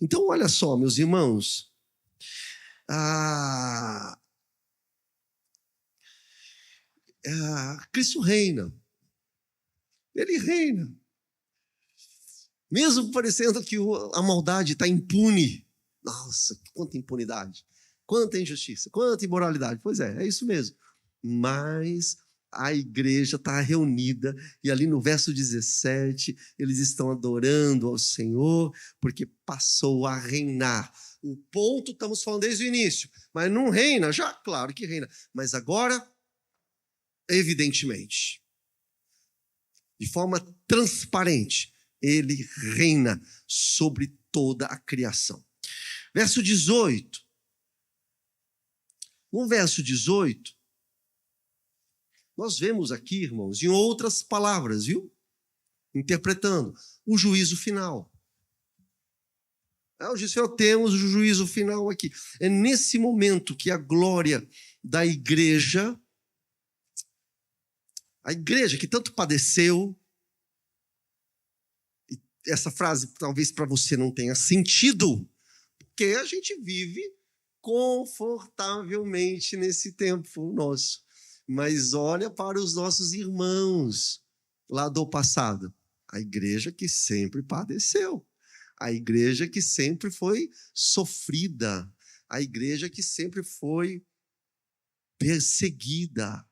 Então, olha só, meus irmãos. Cristo reina. Ele reina. Mesmo parecendo que a maldade está impune. Nossa, quanta impunidade. Quanta injustiça, quanta imoralidade. Pois é isso mesmo. Mas a igreja está reunida e ali no verso 17 eles estão adorando ao Senhor porque passou a reinar. O ponto estamos falando desde o início. Mas não reina? Já, claro que reina. Mas agora... evidentemente, de forma transparente, ele reina sobre toda a criação. Verso 18. No verso 18, nós vemos aqui, irmãos, em outras palavras, viu? Interpretando o juízo final. O Senhor, temos o juízo final aqui. É nesse momento que a glória da igreja... A igreja que tanto padeceu, e essa frase talvez para você não tenha sentido, porque a gente vive confortavelmente nesse tempo nosso. Mas olha para os nossos irmãos lá do passado. A igreja que sempre padeceu. A igreja que sempre foi sofrida. A igreja que sempre foi perseguida.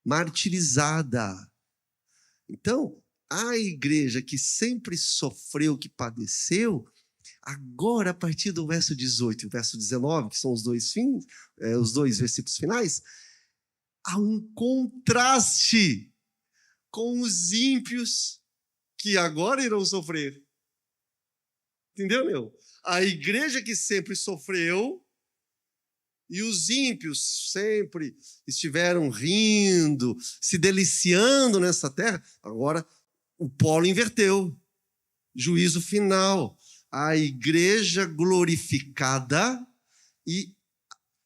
Martirizada. Então, a igreja que sempre sofreu, que padeceu, agora, a partir do verso 18 e o verso 19, que são os dois versículos finais, há um contraste com os ímpios que agora irão sofrer. Entendeu, meu? A igreja que sempre sofreu, e os ímpios sempre estiveram rindo, se deliciando nessa terra. Agora o polo inverteu. Juízo final. A igreja glorificada e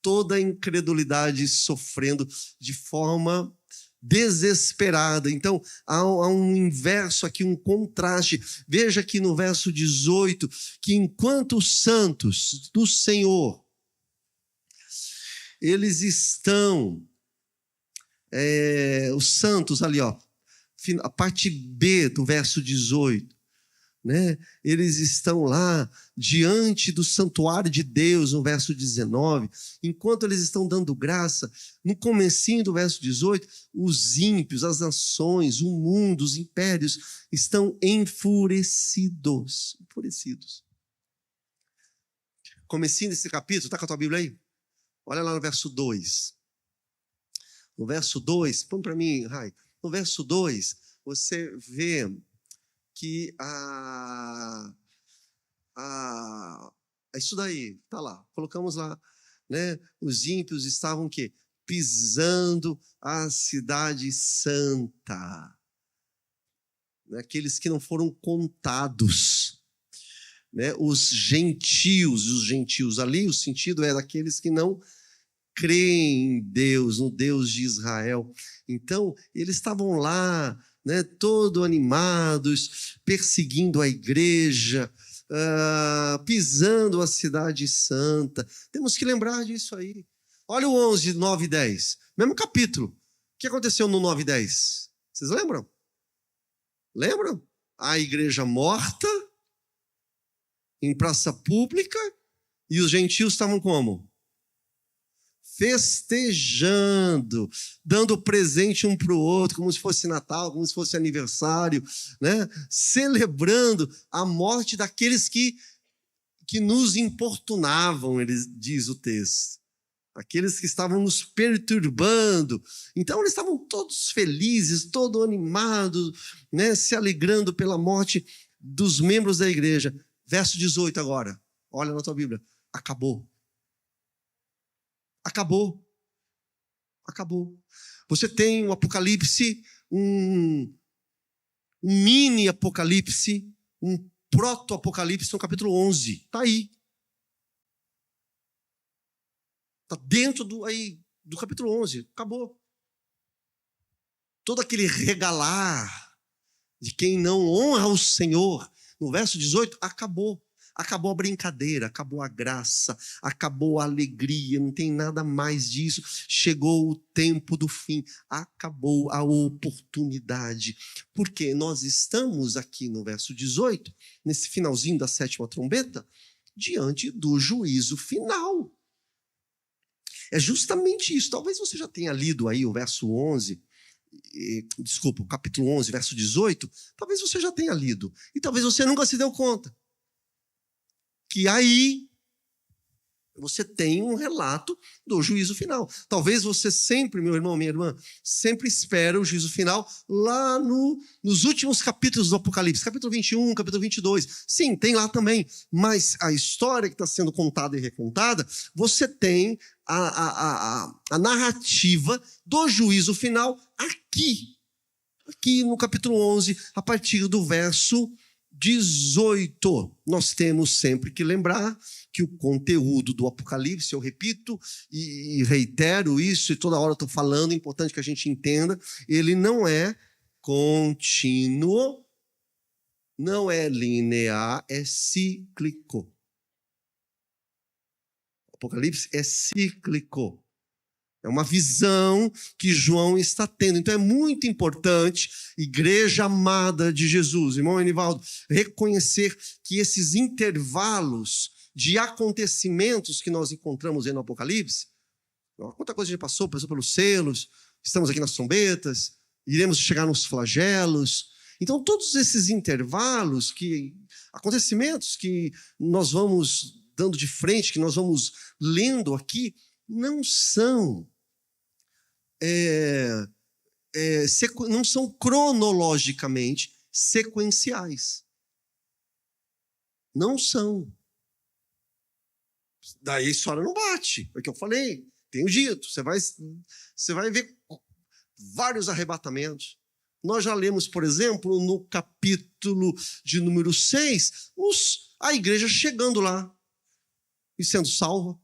toda a incredulidade sofrendo de forma desesperada. Então, há um inverso aqui, um contraste. Veja aqui no verso 18, que enquanto os santos do Senhor eles estão, os santos ali, ó, a parte B do verso 18, né? Eles estão lá diante do santuário de Deus, no verso 19, enquanto eles estão dando graça, no comecinho do verso 18, os ímpios, as nações, o mundo, os impérios estão enfurecidos. Comecinho desse capítulo, está com a tua Bíblia aí? Olha lá no verso 2. No verso 2, põe para mim, Rai. No verso 2, você vê que isso daí, está lá, colocamos lá, né? Os ímpios estavam o quê? Pisando a cidade santa. Aqueles que não foram contados. Né? Os gentios ali, o sentido é daqueles que não creem em Deus, no Deus de Israel. Então, eles estavam lá, né, todo animados, perseguindo a igreja, pisando a cidade santa. Temos que lembrar disso aí. Olha o 11, 9 e 10. Mesmo capítulo. O que aconteceu no 9 e 10? Vocês lembram? Lembram? A igreja morta, em praça pública, e os gentios estavam como? festejando, dando presente um para o outro, como se fosse Natal, como se fosse aniversário, né? Celebrando a morte daqueles que nos importunavam, diz o texto. Aqueles que estavam nos perturbando. Então, eles estavam todos felizes, todos animados, né? Se alegrando pela morte dos membros da igreja. Verso 18 agora. Olha na tua Bíblia. Acabou. Acabou. Acabou. Você tem um Apocalipse, um mini Apocalipse, um proto-Apocalipse no capítulo 11. Está aí. Está dentro do capítulo 11. Acabou. Todo aquele regalar de quem não honra o Senhor, no verso 18, acabou. Acabou a brincadeira, acabou a graça, acabou a alegria, não tem nada mais disso. Chegou o tempo do fim, acabou a oportunidade. Porque nós estamos aqui no verso 18, nesse finalzinho da 7ª trombeta, diante do juízo final. É justamente isso. Talvez você já tenha lido aí o verso 11, o capítulo 11, verso 18, talvez você já tenha lido. E talvez você nunca se deu conta. Que aí você tem um relato do juízo final. Talvez você sempre, meu irmão, minha irmã, sempre espera o juízo final lá nos últimos capítulos do Apocalipse, capítulo 21, capítulo 22. Sim, tem lá também, mas a história que está sendo contada e recontada, você tem a narrativa do juízo final aqui no capítulo 11, a partir do verso 18. Nós temos sempre que lembrar que o conteúdo do Apocalipse, eu repito e reitero isso, e toda hora estou falando, é importante que a gente entenda, ele não é contínuo, não é linear, é cíclico. O Apocalipse é cíclico. É uma visão que João está tendo. Então é muito importante, igreja amada de Jesus, irmão Enivaldo, reconhecer que esses intervalos de acontecimentos que nós encontramos aí no Apocalipse, quanta coisa a gente passou pelos selos, estamos aqui nas trombetas, iremos chegar nos flagelos. Então todos esses intervalos, acontecimentos que nós vamos dando de frente, que nós vamos lendo aqui, não são não são cronologicamente sequenciais. Não são. Daí a história não bate. É o que eu falei, tenho dito. Você vai ver vários arrebatamentos. Nós já lemos, por exemplo, no capítulo de número 6, a igreja chegando lá e sendo salva.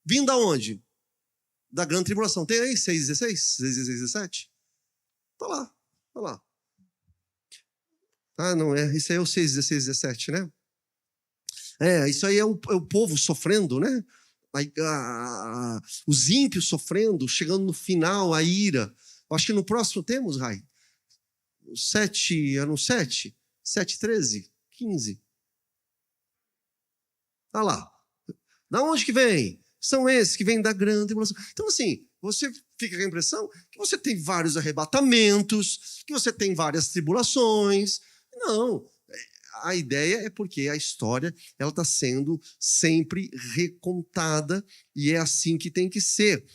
Vindo aonde? Da grande tribulação. Tem aí 6,16? 6,17? Está lá. Está lá. Ah, não é. Isso aí é o 6,16, 17, né? Isso aí é o povo sofrendo, né? Os ímpios sofrendo, chegando no final, a ira. Acho que no próximo temos, Rai. 7, era no 7? 7, 13, 15. Está lá. Da onde que vem? São esses que vêm da grande tribulação. Então, assim, você fica com a impressão que você tem vários arrebatamentos, que você tem várias tribulações. Não. A ideia é porque a história ela está sendo sempre recontada e é assim que tem que ser.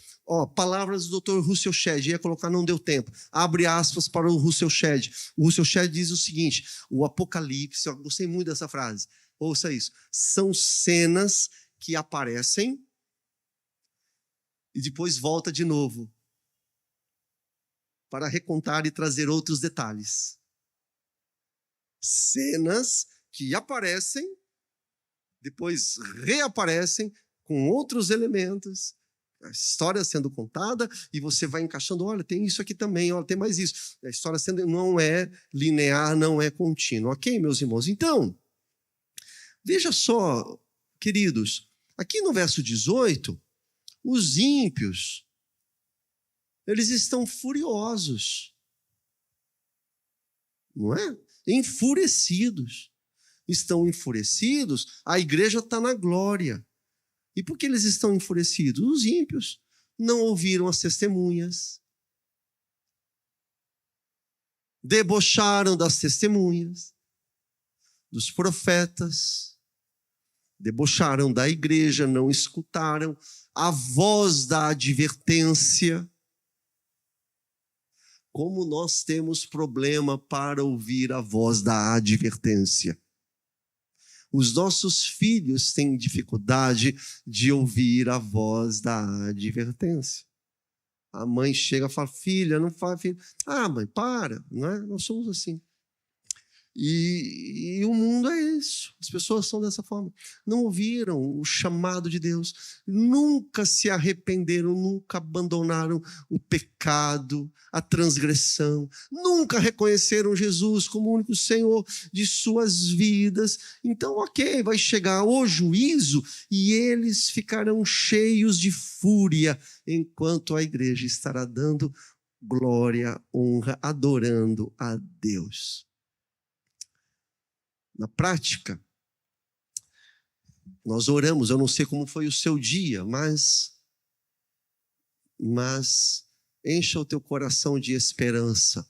Palavras do Dr. Russell Shedd, ia colocar, não deu tempo. Abre aspas para o Russell Shedd. O Russell Shedd diz o seguinte: o Apocalipse, eu gostei muito dessa frase, ouça isso, são cenas que aparecem e depois volta de novo para recontar e trazer outros detalhes. Cenas que aparecem, depois reaparecem com outros elementos, a história sendo contada e você vai encaixando, olha, tem isso aqui também, olha, tem mais isso. A história não é linear, não é contínua. Ok, meus irmãos? Então, veja só, queridos, aqui no verso 18, os ímpios, eles estão furiosos, não é? Enfurecidos. Estão enfurecidos, a igreja está na glória. E por que eles estão enfurecidos? Os ímpios. não ouviram as testemunhas, debocharam das testemunhas, dos profetas, debocharam da igreja, não escutaram a voz da advertência. Como nós temos problema para ouvir a voz da advertência. Os nossos filhos têm dificuldade de ouvir a voz da advertência. A mãe chega e fala, filha, não fala, filha. Ah, mãe, para, não é? Nós somos assim. E o mundo é isso. As pessoas são dessa forma. Não ouviram o chamado de Deus. Nunca se arrependeram, nunca abandonaram o pecado, a transgressão. Nunca reconheceram Jesus como o único Senhor de suas vidas. Então, ok, vai chegar o juízo e eles ficarão cheios de fúria, enquanto a igreja estará dando glória, honra, adorando a Deus. Na prática, nós oramos, eu não sei como foi o seu dia, mas encha o teu coração de esperança.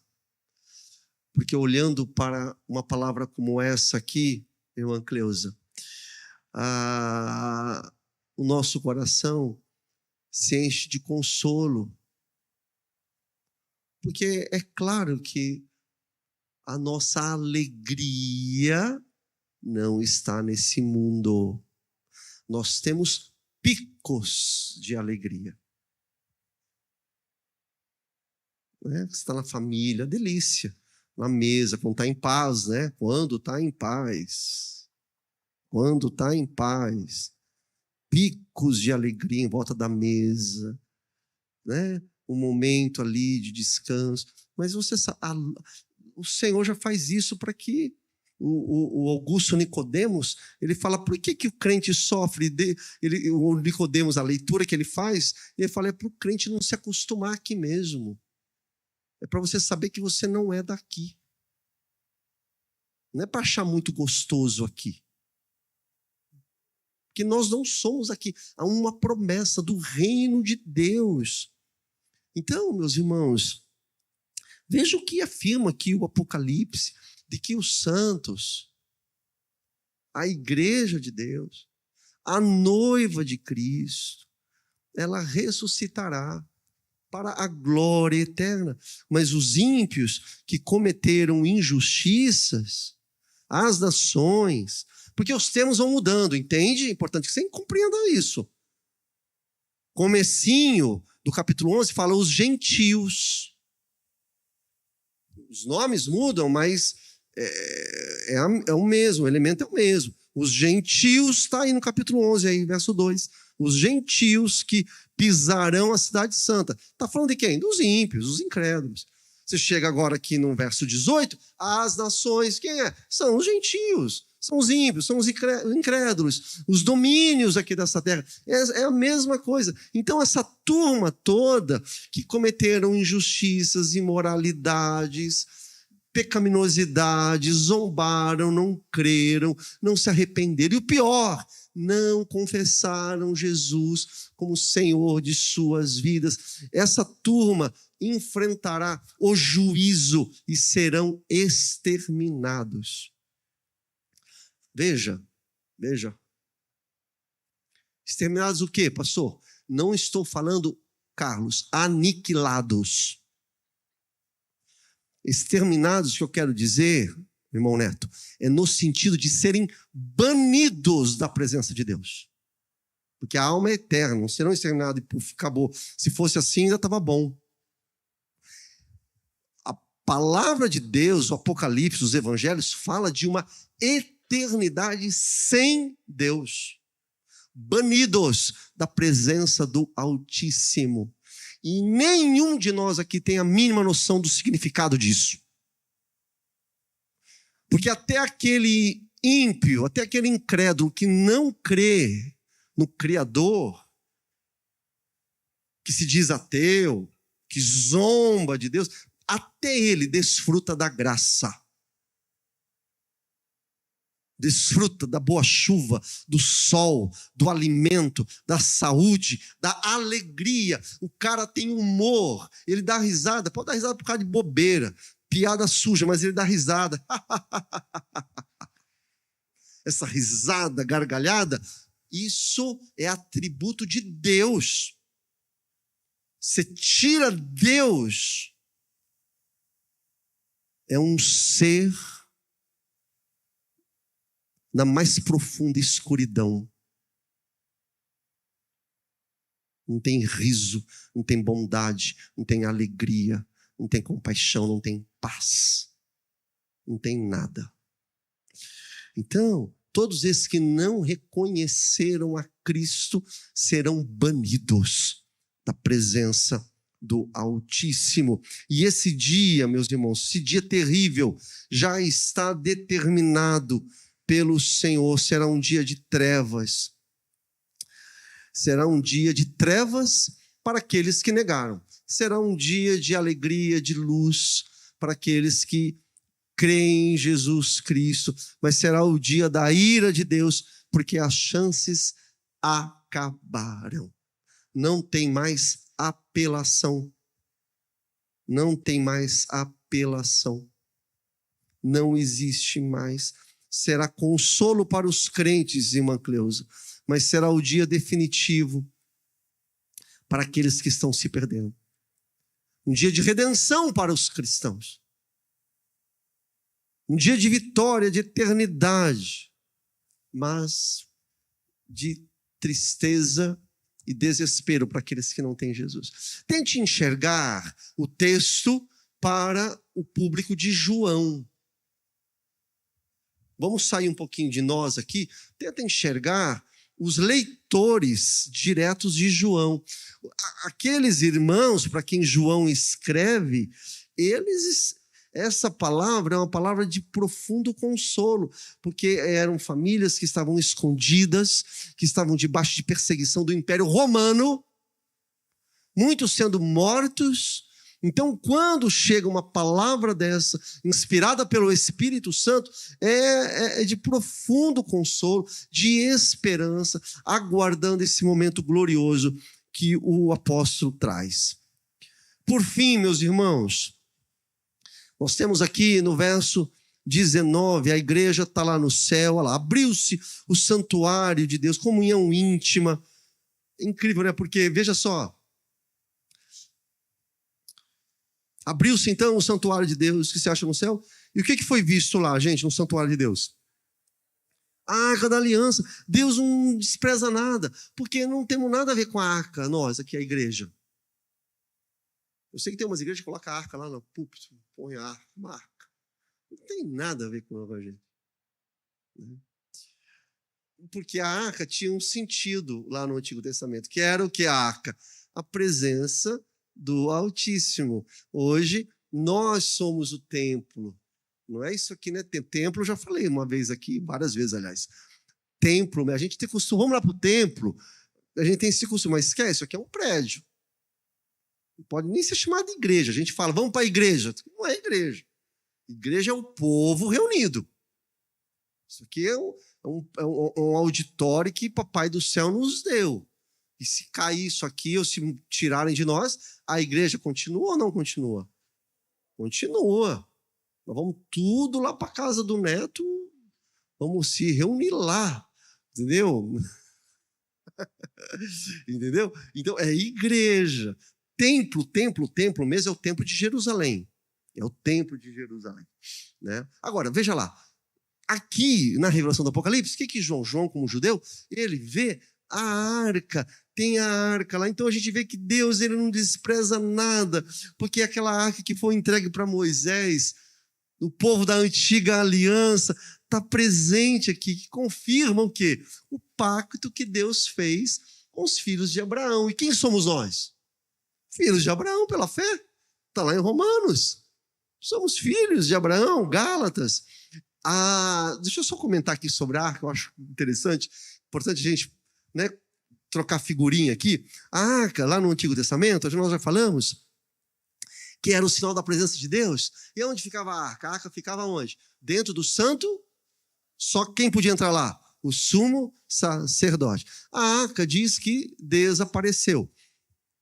Porque olhando para uma palavra como essa aqui, irmã Cleusa, o nosso coração se enche de consolo. Porque é claro que a nossa alegria não está nesse mundo. Nós temos picos de alegria. Você está na família, delícia. Na mesa, quando está em paz, né? Quando está em paz. Quando está em paz. Picos de alegria em volta da mesa. Né? Um momento ali de descanso. Mas você sabe... O Senhor já faz isso para que o Augusto Nicodemos, ele fala, por que o crente sofre? O Nicodemos, a leitura que ele faz, ele fala, é para o crente não se acostumar aqui mesmo. É para você saber que você não é daqui. Não é para achar muito gostoso aqui. Porque nós não somos aqui. Há uma promessa do reino de Deus. Então, meus irmãos, veja o que afirma aqui o Apocalipse, de que os santos, a igreja de Deus, a noiva de Cristo, ela ressuscitará para a glória eterna. Mas os ímpios que cometeram injustiças, as nações, porque os termos vão mudando, entende? É importante que você compreenda isso. Comecinho do capítulo 11 fala os nomes mudam, mas é o mesmo, o elemento é o mesmo. Os gentios, está aí no capítulo 11, aí, verso 2. Os gentios que pisarão a cidade santa. Está falando de quem? Dos ímpios, dos incrédulos. Você chega agora aqui no verso 18, as nações, quem é? São os gentios, são os ímpios, são os incrédulos, os domínios aqui dessa terra. É a mesma coisa. Então essa turma toda que cometeram injustiças, imoralidades, pecaminosidades, zombaram, não creram, não se arrependeram. E o pior, não confessaram Jesus como Senhor de suas vidas. Essa turma enfrentará o juízo e serão exterminados. Veja. Exterminados o quê, pastor? Não estou falando, Carlos, aniquilados. Exterminados, que eu quero dizer, irmão Neto, é no sentido de serem banidos da presença de Deus. Porque a alma é eterna, não serão exterminados e puf, acabou. Se fosse assim, ainda estava bom. A palavra de Deus, o Apocalipse, os evangelhos, fala de uma eternidade sem Deus. Banidos da presença do Altíssimo. E nenhum de nós aqui tem a mínima noção do significado disso. Porque até aquele ímpio, até aquele incrédulo que não crê no Criador, que se diz ateu, que zomba de Deus, até ele desfruta da graça. Desfruta da boa chuva, do sol, do alimento, da saúde, da alegria. O cara tem humor, ele dá risada, pode dar risada por causa de bobeira, piada suja, mas ele dá risada. Essa risada gargalhada, isso é atributo de Deus. Você tira Deus, é um ser na mais profunda escuridão. Não tem riso, não tem bondade, não tem alegria, não tem compaixão, não tem paz, não tem nada. Então, todos esses que não reconheceram a Cristo serão banidos da presença do Altíssimo. E esse dia, meus irmãos, esse dia terrível, já está determinado pelo Senhor. Será um dia de trevas. Será um dia de trevas para aqueles que negaram. Será um dia de alegria, de luz para aqueles que creem em Jesus Cristo. Mas será o dia da ira de Deus, porque as chances acabaram. Não tem mais apelação. Não tem mais apelação. Não existe mais. Será consolo para os crentes, irmã Cleusa, mas será o dia definitivo para aqueles que estão se perdendo. Um dia de redenção para os cristãos. Um dia de vitória, de eternidade, mas de tristeza e desespero para aqueles que não têm Jesus. Tente enxergar o texto para o público de João. Vamos sair um pouquinho de nós aqui, tenta enxergar os leitores diretos de João. Aqueles irmãos para quem João escreve, essa palavra é uma palavra de profundo consolo, porque eram famílias que estavam escondidas, que estavam debaixo de perseguição do Império Romano, muitos sendo mortos. Então, quando chega uma palavra dessa, inspirada pelo Espírito Santo, é de profundo consolo, de esperança, aguardando esse momento glorioso que o apóstolo traz. Por fim, meus irmãos, nós temos aqui no verso 19, a igreja está lá no céu, olha lá, abriu-se o santuário de Deus, comunhão íntima. Incrível, né? Porque, veja só, abriu-se então o santuário de Deus que se acha no céu. E o que foi visto lá, gente, no santuário de Deus? A arca da aliança. Deus não despreza nada, porque não temos nada a ver com a arca, nós aqui, a igreja. Eu sei que tem umas igrejas que colocam a arca lá no púlpito, põe a arca, uma arca. Não tem nada a ver com o evangelho. Porque a arca tinha um sentido lá no Antigo Testamento, que era o que a arca? A presença do Altíssimo. Hoje, nós somos o templo. Não é isso aqui, né? Templo, eu já falei uma vez aqui, várias vezes, aliás. Templo, a gente tem costume, vamos lá para o templo, a gente tem esse costume, mas esquece, isso aqui é um prédio. Não pode nem ser chamado de igreja. A gente fala, vamos para a igreja. Não é igreja. Igreja é o povo reunido. Isso aqui é um auditório que Papai do Céu nos deu. E se cair isso aqui, ou se tirarem de nós, a igreja continua ou não continua? Continua. Nós vamos tudo lá para a casa do Neto, vamos se reunir lá, entendeu? Entendeu? Então, é igreja. Templo mesmo é o templo de Jerusalém. É o templo de Jerusalém. Né? Agora, veja lá. Aqui, na revelação do Apocalipse, o que João, como judeu, ele vê a arca, tem a arca lá. Então a gente vê que Deus ele não despreza nada, porque aquela arca que foi entregue para Moisés, o povo da antiga aliança, está presente aqui, que confirma o quê? O pacto que Deus fez com os filhos de Abraão. E quem somos nós? Filhos de Abraão, pela fé. Está lá em Romanos. Somos filhos de Abraão, Gálatas. Deixa eu só comentar aqui sobre a arca, eu acho interessante. Importante a gente, né, trocar figurinha aqui. A arca, lá no Antigo Testamento, nós já falamos, que era o sinal da presença de Deus. E onde ficava a arca? A arca ficava onde? Dentro do santo Só quem podia entrar lá? O sumo sacerdote. A arca diz que desapareceu.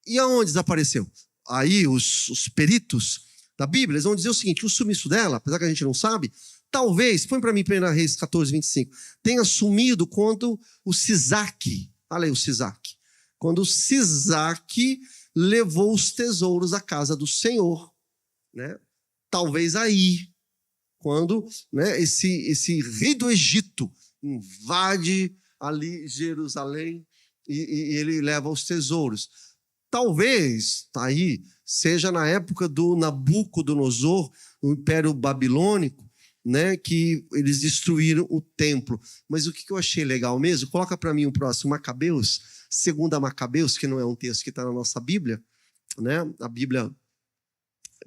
E aonde desapareceu? Aí os peritos da Bíblia, eles vão dizer o seguinte, que o sumiço dela, apesar que a gente não sabe, talvez, põe para mim 1 Reis 14, 25, tenha sumido quando o Sisaque, olha aí o Sisaque, quando o Sisaque levou os tesouros à casa do Senhor, né? Talvez aí, quando, né, esse rei do Egito invade ali Jerusalém e ele leva os tesouros. Talvez, tá aí, seja na época do Nabucodonosor, o Império Babilônico, né, que eles destruíram o templo. Mas o que eu achei legal mesmo, coloca para mim o próximo, Macabeus, 2 Macabeus, que não é um texto que está na nossa Bíblia, né, a Bíblia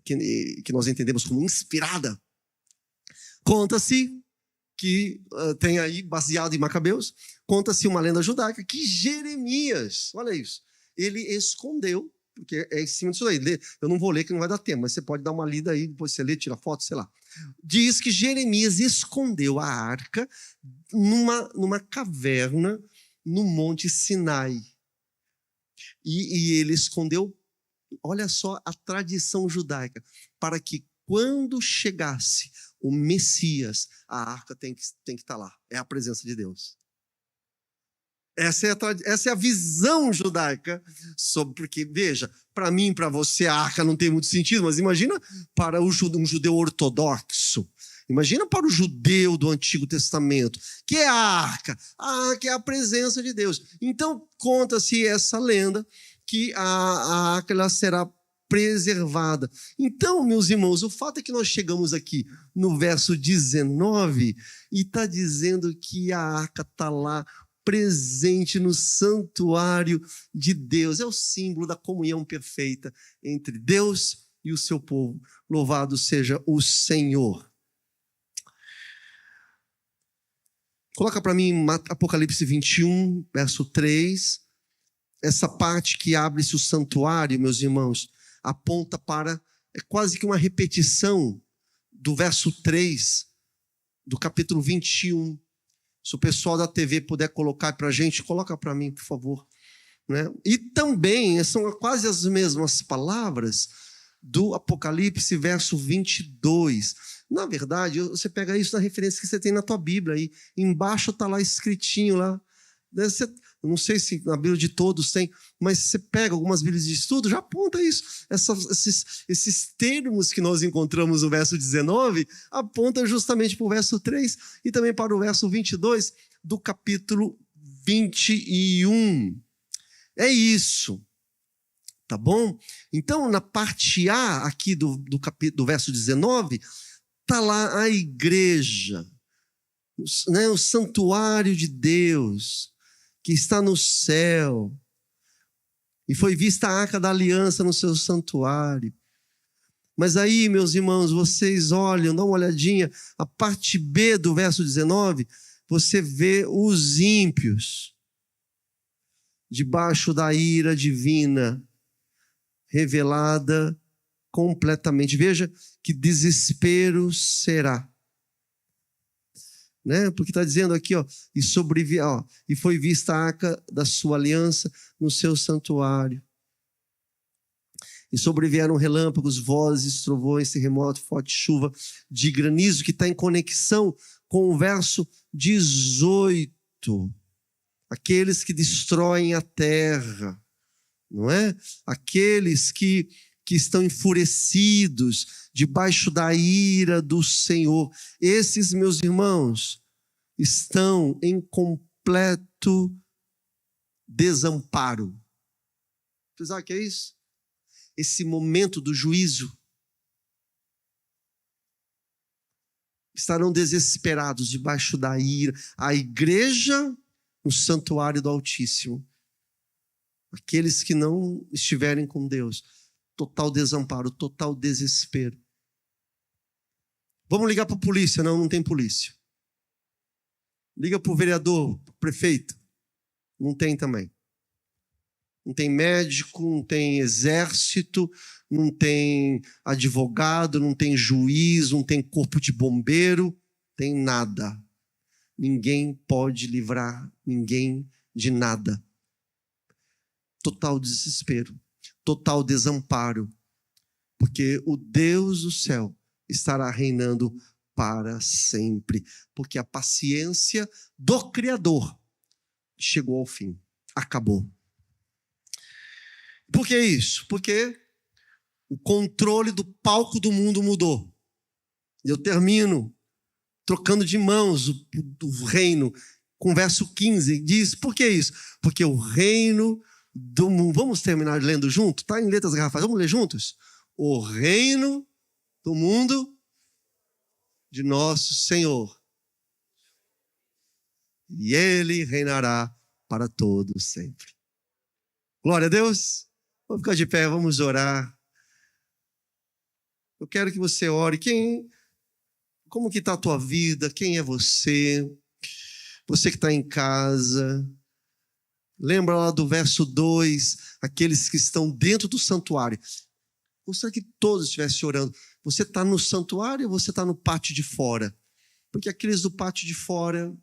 que nós entendemos como inspirada. Conta-se que tem aí, baseado em Macabeus, conta-se uma lenda judaica que Jeremias, olha isso, ele escondeu, porque é em cima disso aí. Eu não vou ler que não vai dar tempo, mas você pode dar uma lida aí, depois você lê, tira foto, sei lá. Diz que Jeremias escondeu a arca numa caverna no Monte Sinai. E ele escondeu, olha só a tradição judaica, para que quando chegasse o Messias, a arca tem que estar lá. É a presença de Deus. Essa é a visão judaica sobre, porque, veja, para mim, para você, a arca não tem muito sentido, mas imagina para um judeu ortodoxo, imagina para o judeu do Antigo Testamento, que é a arca? A arca é a presença de Deus. Então, conta-se essa lenda que a arca ela será preservada. Então, meus irmãos, o fato é que nós chegamos aqui no verso 19 e está dizendo que a arca está lá presente no santuário de Deus. É o símbolo da comunhão perfeita entre Deus e o seu povo. Louvado seja o Senhor. Coloca para mim Apocalipse 21, verso 3. Essa parte que abre-se o santuário, meus irmãos, aponta para, é quase que uma repetição do verso 3 do capítulo 21. Se o pessoal da TV puder colocar para a gente, coloca para mim, por favor. Né? E também são quase as mesmas palavras do Apocalipse, verso 22. Na verdade, você pega isso na referência que você tem na tua Bíblia. Aí. Embaixo está lá escritinho lá. Eu não sei se na Bíblia de todos tem, mas você pega algumas Bíblias de estudo, já aponta isso. Esses termos que nós encontramos no verso 19, aponta justamente para o verso 3 e também para o verso 22 do capítulo 21. É isso. Tá bom? Então, na parte A aqui do verso 19, está lá a igreja, né, o santuário de Deus, que está no céu, e foi vista a arca da aliança no seu santuário. Mas aí, meus irmãos, vocês olham, dá uma olhadinha, a parte B do verso 19, você vê os ímpios, debaixo da ira divina, revelada completamente. Veja que desespero será. Né? Porque está dizendo aqui, e foi vista a arca da sua aliança no seu santuário. E sobrevieram relâmpagos, vozes, trovões, terremoto, forte chuva de granizo, que está em conexão com o verso 18. Aqueles que destroem a terra, não é? Aqueles que estão enfurecidos debaixo da ira do Senhor. Esses, meus irmãos, estão em completo desamparo. Vocês sabem o que é isso? Esse momento do juízo. Estarão desesperados debaixo da ira. A igreja no santuário do Altíssimo. Aqueles que não estiverem com Deus. Total desamparo, total desespero. Vamos ligar para a polícia? Não tem polícia. Liga para o vereador, pro prefeito. Não tem também. Não tem médico, não tem exército, não tem advogado, não tem juiz, não tem corpo de bombeiro, tem nada. ninguém pode livrar ninguém de nada. Total desespero, total desamparo, porque o Deus do céu estará reinando para sempre, porque a paciência do Criador chegou ao fim, acabou. Por que isso? Porque o controle do palco do mundo mudou. Eu termino trocando de mãos o reino, com o verso 15, diz, por que isso? Porque o reino do mundo, vamos terminar lendo junto? Está em letras garrafais, vamos ler juntos? O reino do mundo de nosso Senhor, e Ele reinará para todos sempre. Glória a Deus. Vamos ficar de pé, vamos orar. Eu quero que você ore. Como que está a tua vida? Quem é você? Você que está em casa. Lembra lá do verso 2, aqueles que estão dentro do santuário. Gostaria que todos estivessem orando. Você está no santuário ou você está no pátio de fora? Porque aqueles do pátio de fora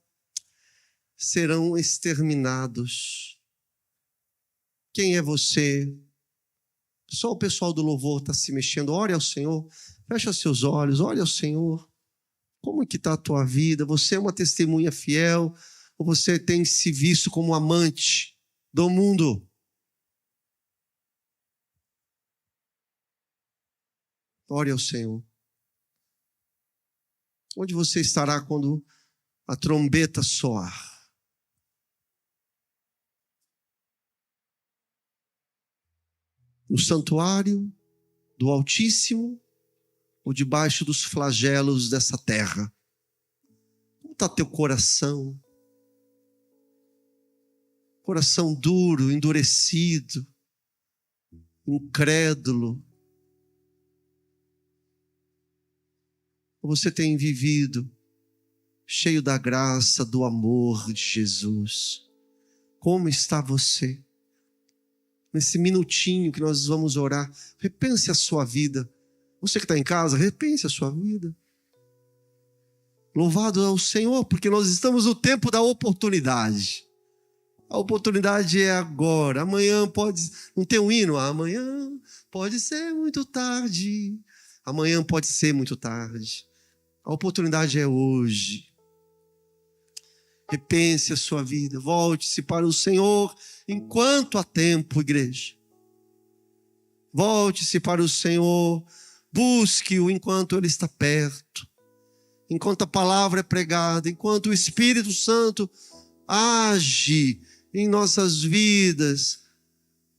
serão exterminados. Quem é você? Só o pessoal do louvor está se mexendo. Ore ao Senhor. Fecha seus olhos. Ore ao Senhor. Como que está a tua vida? Você é uma testemunha fiel? Ou você tem se visto como amante do mundo? Ore ao Senhor. Onde você estará quando a trombeta soar? No santuário do Altíssimo ou debaixo dos flagelos dessa terra? Como está teu coração? Coração duro, endurecido, incrédulo. Você tem vivido cheio da graça, do amor de Jesus? Como está você? Nesse minutinho que nós vamos orar, repense a sua vida. Você que está em casa, repense a sua vida. Louvado é o Senhor, porque nós estamos no tempo da oportunidade. A oportunidade é agora. Amanhã pode... Não tem um hino? Amanhã pode ser muito tarde. Amanhã pode ser muito tarde. A oportunidade é hoje. Repense a sua vida. Volte-se para o Senhor enquanto há tempo, igreja. Volte-se para o Senhor. Busque-o enquanto Ele está perto. Enquanto a palavra é pregada. Enquanto o Espírito Santo age em nossas vidas,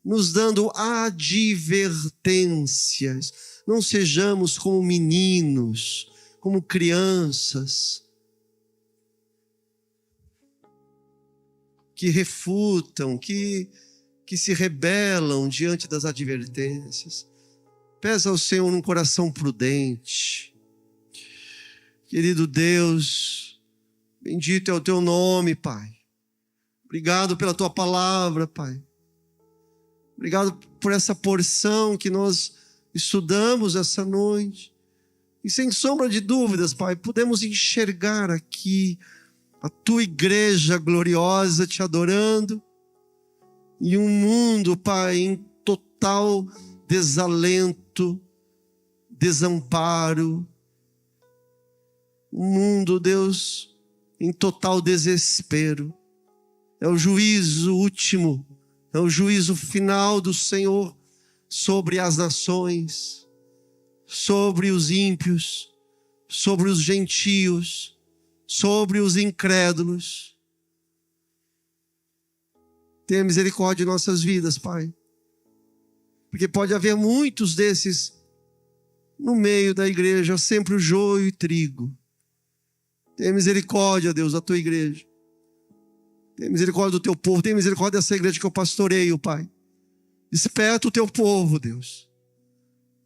nos dando advertências. Não sejamos como meninos, como crianças, que refutam, que se rebelam diante das advertências. Peça ao Senhor um coração prudente. Querido Deus, bendito é o teu nome, Pai. Obrigado pela tua palavra, Pai. Obrigado por essa porção que nós estudamos essa noite. E sem sombra de dúvidas, Pai, podemos enxergar aqui a tua igreja gloriosa te adorando. E um mundo, Pai, em total desalento, desamparo. Um mundo, Deus, em total desespero. É o juízo último, é o juízo final do Senhor sobre as nações, sobre os ímpios, sobre os gentios, sobre os incrédulos. Tenha misericórdia de nossas vidas, Pai. Porque pode haver muitos desses no meio da igreja, sempre o joio e trigo. Tenha misericórdia, Deus, da tua igreja. Tenha misericórdia do teu povo. Tenha misericórdia dessa igreja que eu pastoreio, Pai. Desperta o teu povo, Deus.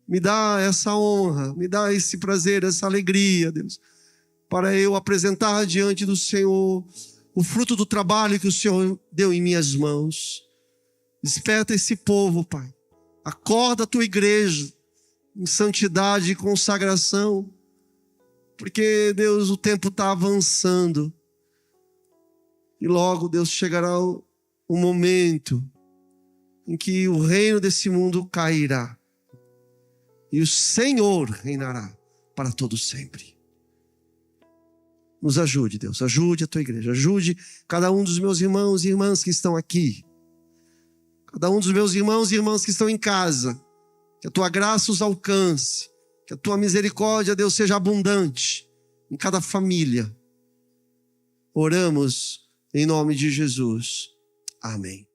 Me dá essa honra, me dá esse prazer, essa alegria, Deus, para eu apresentar diante do Senhor o fruto do trabalho que o Senhor deu em minhas mãos. Desperta esse povo, Pai. Acorda a tua igreja em santidade e consagração, porque, Deus, o tempo está avançando. E logo, Deus, chegará o momento em que o reino desse mundo cairá e o Senhor reinará para todo sempre. Nos ajude, Deus, ajude a tua igreja, ajude cada um dos meus irmãos e irmãs que estão aqui, cada um dos meus irmãos e irmãs que estão em casa, que a tua graça os alcance, que a tua misericórdia, Deus, seja abundante em cada família. Oramos em nome de Jesus. Amém.